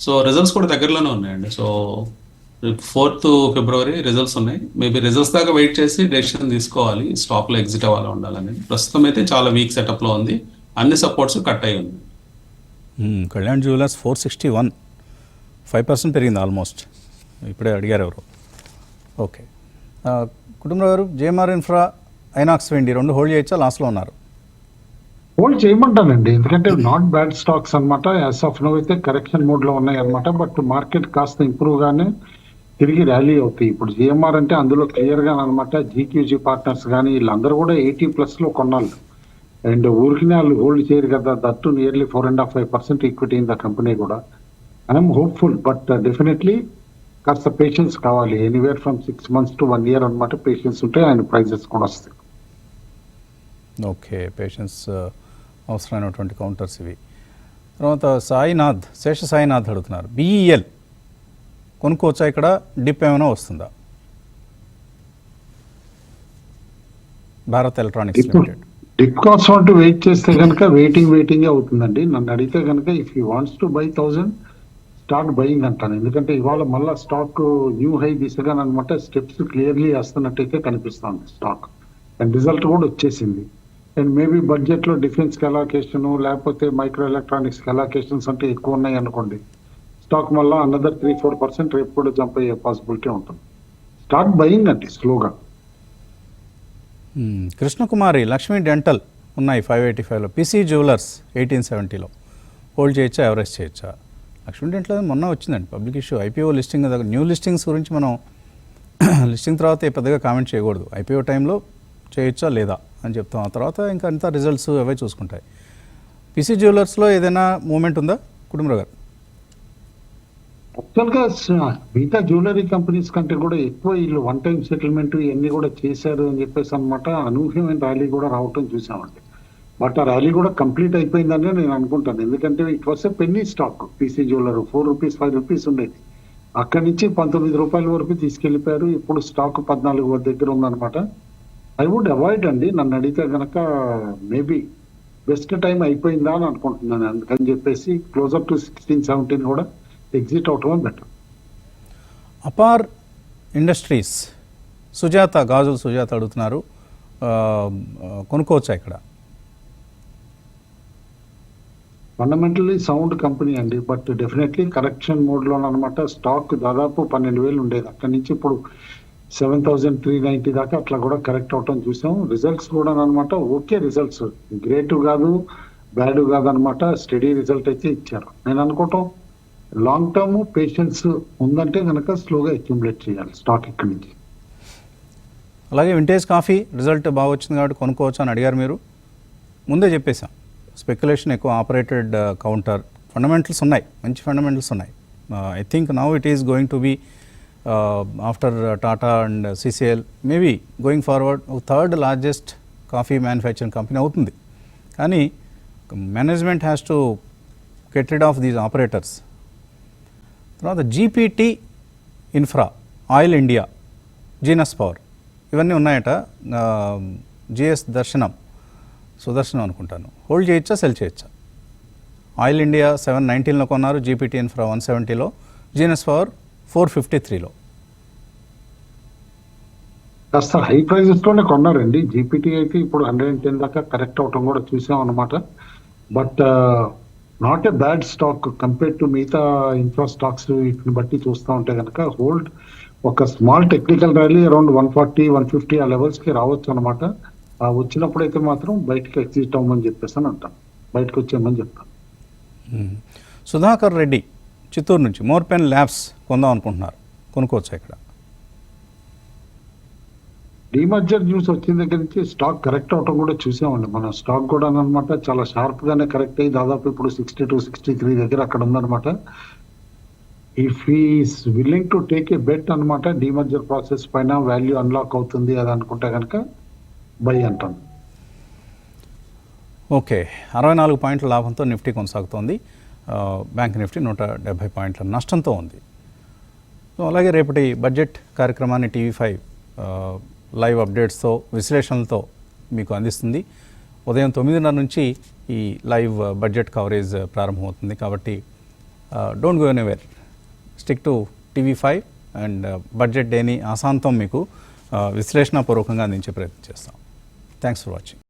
సో రిజల్ట్స్ కూడా దగ్గరలోనే ఉన్నాయండి. సో 4th ఫిబ్రవరి రిజల్ట్స్ ఉన్నాయి. మేబీ రిజల్ట్స్ దాకా వెయిట్ చేసి డెసిషన్ తీసుకోవాలి స్టాక్లో ఎగ్జిట్ అవ్వాలి ఉండాలని. ప్రస్తుతం అయితే చాలా వీక్ సెటప్లో ఉంది. అన్ని సపోర్ట్స్ కట్ అయి ఉంది. కళ్యాణ్ జ్యువెలర్స్ 461, 5% పెరిగింది ఆల్మోస్ట్. ఇప్పుడే అడిగారు ఎవరు. ఓకే, కుటుంబరావు గారు, జేఎంఆర్ ఇన్ఫ్రా, ఐనాక్స్ విండ్ రెండు హోల్డ్ చేయొచ్చా? లాస్ట్లో ఉన్నారు. హోల్డ్ చేయమంటానండి, ఎందుకంటే నాట్ బ్యాడ్ స్టాక్స్ అన్నమాట. యాజ్ ఆఫ్ నో అయితే కరెక్షన్ మోడ్ లో ఉన్నాయి అనమాట. బట్ మార్కెట్ కాస్త ఇంప్రూవ్ గానే తిరిగి ర్యాలీ అవుతాయి. ఇప్పుడు జిఎంఆర్ అంటే అందులో క్లియర్ గా అనమాట జీక్యూజీ పార్ట్నర్స్ కానీ వీళ్ళందరూ కూడా 80+ లో కొన్నాళ్ళు. అండ్ ఊరికి వాళ్ళు హోల్డ్ చేయరు కదా, that nearly 4.5% equity in the company కూడా. ఐఎమ్ హోప్ఫుల్, బట్ డెఫినెట్లీ కాస్త పేషెన్స్ కావాలి. Anywhere from 6 months to 1 year అనమాట పేషెన్స్ ఉంటే ఆయన ప్రైజెస్ కూడా వస్తాయి. ఓకే, పేషెన్స్ అవసరమైనటువంటి కౌంటర్స్ ఇవి. తర్వాత సాయినాథ్, శేష సాయినాథ్ అడుగుతున్నారు, బిఈఎల్ కొనుక్కోవచ్చా? ఇక్కడ డిప్ ఏమైనా వస్తుందా? Bharat electronics limited. డిప్ కోసం అంటూ వెయిట్ చేస్తే కనుక వెయిటింగ్ అవుతుందండి. నన్ను అడిగితే కనుక if you wants to buy 1000 start buying అంటాను. ఎందుకంటే ఇవాళ మళ్ళీ స్టాక్ న్యూ హై దిశగా అనమాట స్టెప్స్ క్లియర్లీ వేస్తున్నట్టయితే కనిపిస్తుంది స్టాక్. అండ్ రిజల్ట్ కూడా వచ్చేసింది. అండ్ మేబీ బడ్జెట్ లో డిఫెన్స్ కి అలొకేషన్ లేకపోతే మైక్రో ఎలక్ట్రానిక్స్ కి అలొకేషన్స్ అంటే ఎక్కువ ఉన్నాయి అనుకోండి, స్టాక్ మళ్ళీ అనదర్ 3-4% రేపు కూడా జంప్ అయ్యే పాసిబిలిటీ ఉంటుంది. స్టార్ట్ బయింగ్ అంటే స్లోగా. కృష్ణకుమారి, లక్ష్మీ డెంటల్ ఉన్నాయి 585లో. పిసి జ్యువెలర్స్ 1870లో హోల్డ్ చేయొచ్చా, ఎవరేజ్ చేయొచ్చా? లక్ష్మీ డెంటల్ మొన్న వచ్చిందండి public issue, IPO listing. New listings గురించి మనం లిస్టింగ్ తర్వాత పెద్దగా కామెంట్ చేయకూడదు. ఐపీఓ టైంలో చేయొచ్చా లేదా అని చెప్తాం. ఆ తర్వాత ఇంకా అంతా రిజల్ట్స్ అవే చూసుకుంటాయి. పిసి జ్యువెలర్స్లో ఏదైనా మూమెంట్ ఉందా కుటుంబరావు గారు? యాక్చువల్ గా మిగతా జ్యువెలరీ కంపెనీస్ కంటే కూడా ఎక్కువ వీళ్ళు 1 time సెటిల్మెంట్ ఇవన్నీ కూడా చేశారు అని చెప్పేసి అనమాట అనూహ్యమైన ర్యాలీ కూడా రావటం చూసామండి. బట్ ఆ ర్యాలీ కూడా కంప్లీట్ అయిపోయిందని నేను అనుకుంటాను. ఎందుకంటే it was a penny stock. PC jeweller 4 rupees 5 rupees ఉండేది. అక్కడి నుంచి 19 రూపాయల వరకు తీసుకెళ్లిపోయారు. ఇప్పుడు స్టాక్ 14 దగ్గర ఉందన్నమాట. ఐ వుడ్ అవాయిడ్ అండి. నన్ను అడిగితే కనుక మేబీ బెస్ట్ టైం అయిపోయిందా అని అనుకుంటున్నాను. అందుకని చెప్పేసి క్లోజర్ టు 16-17 కూడా ఎగ్జిట్ అవటం బెటర్. అపార్ ఇండస్ట్రీస్, సుజాత, గాజులు సుజాత అడుగుతున్నారు, కొనుక్కోవచ్చా ఇక్కడ? ఫండమెంటల్లీ సౌండ్ కంపెనీ అండి, బట్ డెఫినెట్లీ కరెక్షన్ మోడ్ లో అనమాట. స్టాక్ దాదాపు 12,000 ఉండేది, అక్కడి నుంచి ఇప్పుడు 7,390 దాకా అట్లా కూడా కరెక్ట్ అవటం చూసాం. రిజల్ట్స్ కూడా అనమాట ఓకే రిజల్ట్స్, గ్రేట్ కాదు బ్యాడ్ కాదు అనమాట, స్టడీ రిజల్ట్ అయితే ఇచ్చారు. నేను అనుకోవటం లాంగ్ టర్మ్ పేషెన్స్ ఉందంటే కనుక స్లోగా అక్యుములేట్ చేయాలి స్టాక్ ఇక్కడి నుంచి. అలాగే వింటేజ్ కాఫీ రిజల్ట్ బాగా వచ్చింది కాబట్టి కొనుక్కోవచ్చు అని అడిగారు మీరు. ముందే చెప్పేశాం, స్పెక్యులేషన్ ఎక్కువ, ఆపరేటెడ్ కౌంటర్, ఫండమెంటల్స్ ఉన్నాయి, మంచి ఫండమెంటల్స్ ఉన్నాయి. I think now it is going to be after Tata and CCL maybe going forward 3rd largest coffee manufacturing company అవుతుంది. కానీ management has to get rid of these operators. తర్వాత GPT Infra, Oil India, Genus Power ఇవన్నీ ఉన్నాయట. GS దర్శనం సుదర్శనం అనుకుంటాను. Hold చేయొచ్చా, cell చేయొచ్చా? Oil India 719లో కొన్నారు, జీపీటీ ఇన్ఫ్రా 170లో, జీఎన్ఎస్ పవర్ 453లో. కాస్త హై ప్రైజెస్ లోనే కొన్నారండి. జీపీటీ అయితే ఇప్పుడు 110 దాకా కరెక్ట్ అవటం కూడా చూసాం అనమాట. But not a bad stock compare to మిగతా ఇన్ఫ్రా స్టాక్స్. వీటిని బట్టి చూస్తూ ఉంటే కనుక హోల్డ్, ఒక స్మాల్ టెక్నికల్ ర్యాలీ అరౌండ్ 140, 150 ఆ లెవెల్స్ కి రావచ్చు అనమాట. వచ్చినప్పుడైతే మాత్రం బయటకు ఎగ్జిట్ అవ్వమని చెప్పేసి అని అంటాను, బయటకు వచ్చేయమని చెప్తాను. సుధాకర్ రెడ్డి చిత్తూరు నుంచి మోర్పెన్ ల్యాబ్స్ కొందాం అనుకుంటున్నారు, కొనుక్కోవచ్చా ఇక్కడ? డీమర్జర్ న్యూస్ వచ్చిన దగ్గర నుంచి స్టాక్ కరెక్ట్ అవటం కూడా చూసామండి. మన స్టాక్ కూడా అనమాట చాలా షార్ప్ గానే కరెక్ట్ అయ్యి దాదాపు ఇప్పుడు 62, 63 దగ్గర అక్కడ ఉందన్నమాట. If is willing to take a bet అనమాట డీమర్జర్ ప్రాసెస్ పైన, వాల్యూ అన్లాక్ అవుతుంది అది అనుకుంటే కనుక బై అంటాను. ఓకే, 64 పాయింట్ల లాభంతో నిఫ్టీ కొనసాగుతోంది. బ్యాంక్ నిఫ్టీ 170 పాయింట్ల నష్టంతో ఉంది. సో అలాగే రేపటి బడ్జెట్ కార్యక్రమాన్ని టీవీ5 లైవ్ అప్డేట్స్తో, విశ్లేషణలతో మీకు అందిస్తుంది. ఉదయం 9:30 నుంచి ఈ లైవ్ బడ్జెట్ కవరేజ్ ప్రారంభమవుతుంది. కాబట్టి don't go anywhere, stick to TV5 and budget డేని ఆశాంతం మీకు విశ్లేషణపూర్వకంగా అందించే ప్రయత్నం చేస్తాం. Thanks for watching.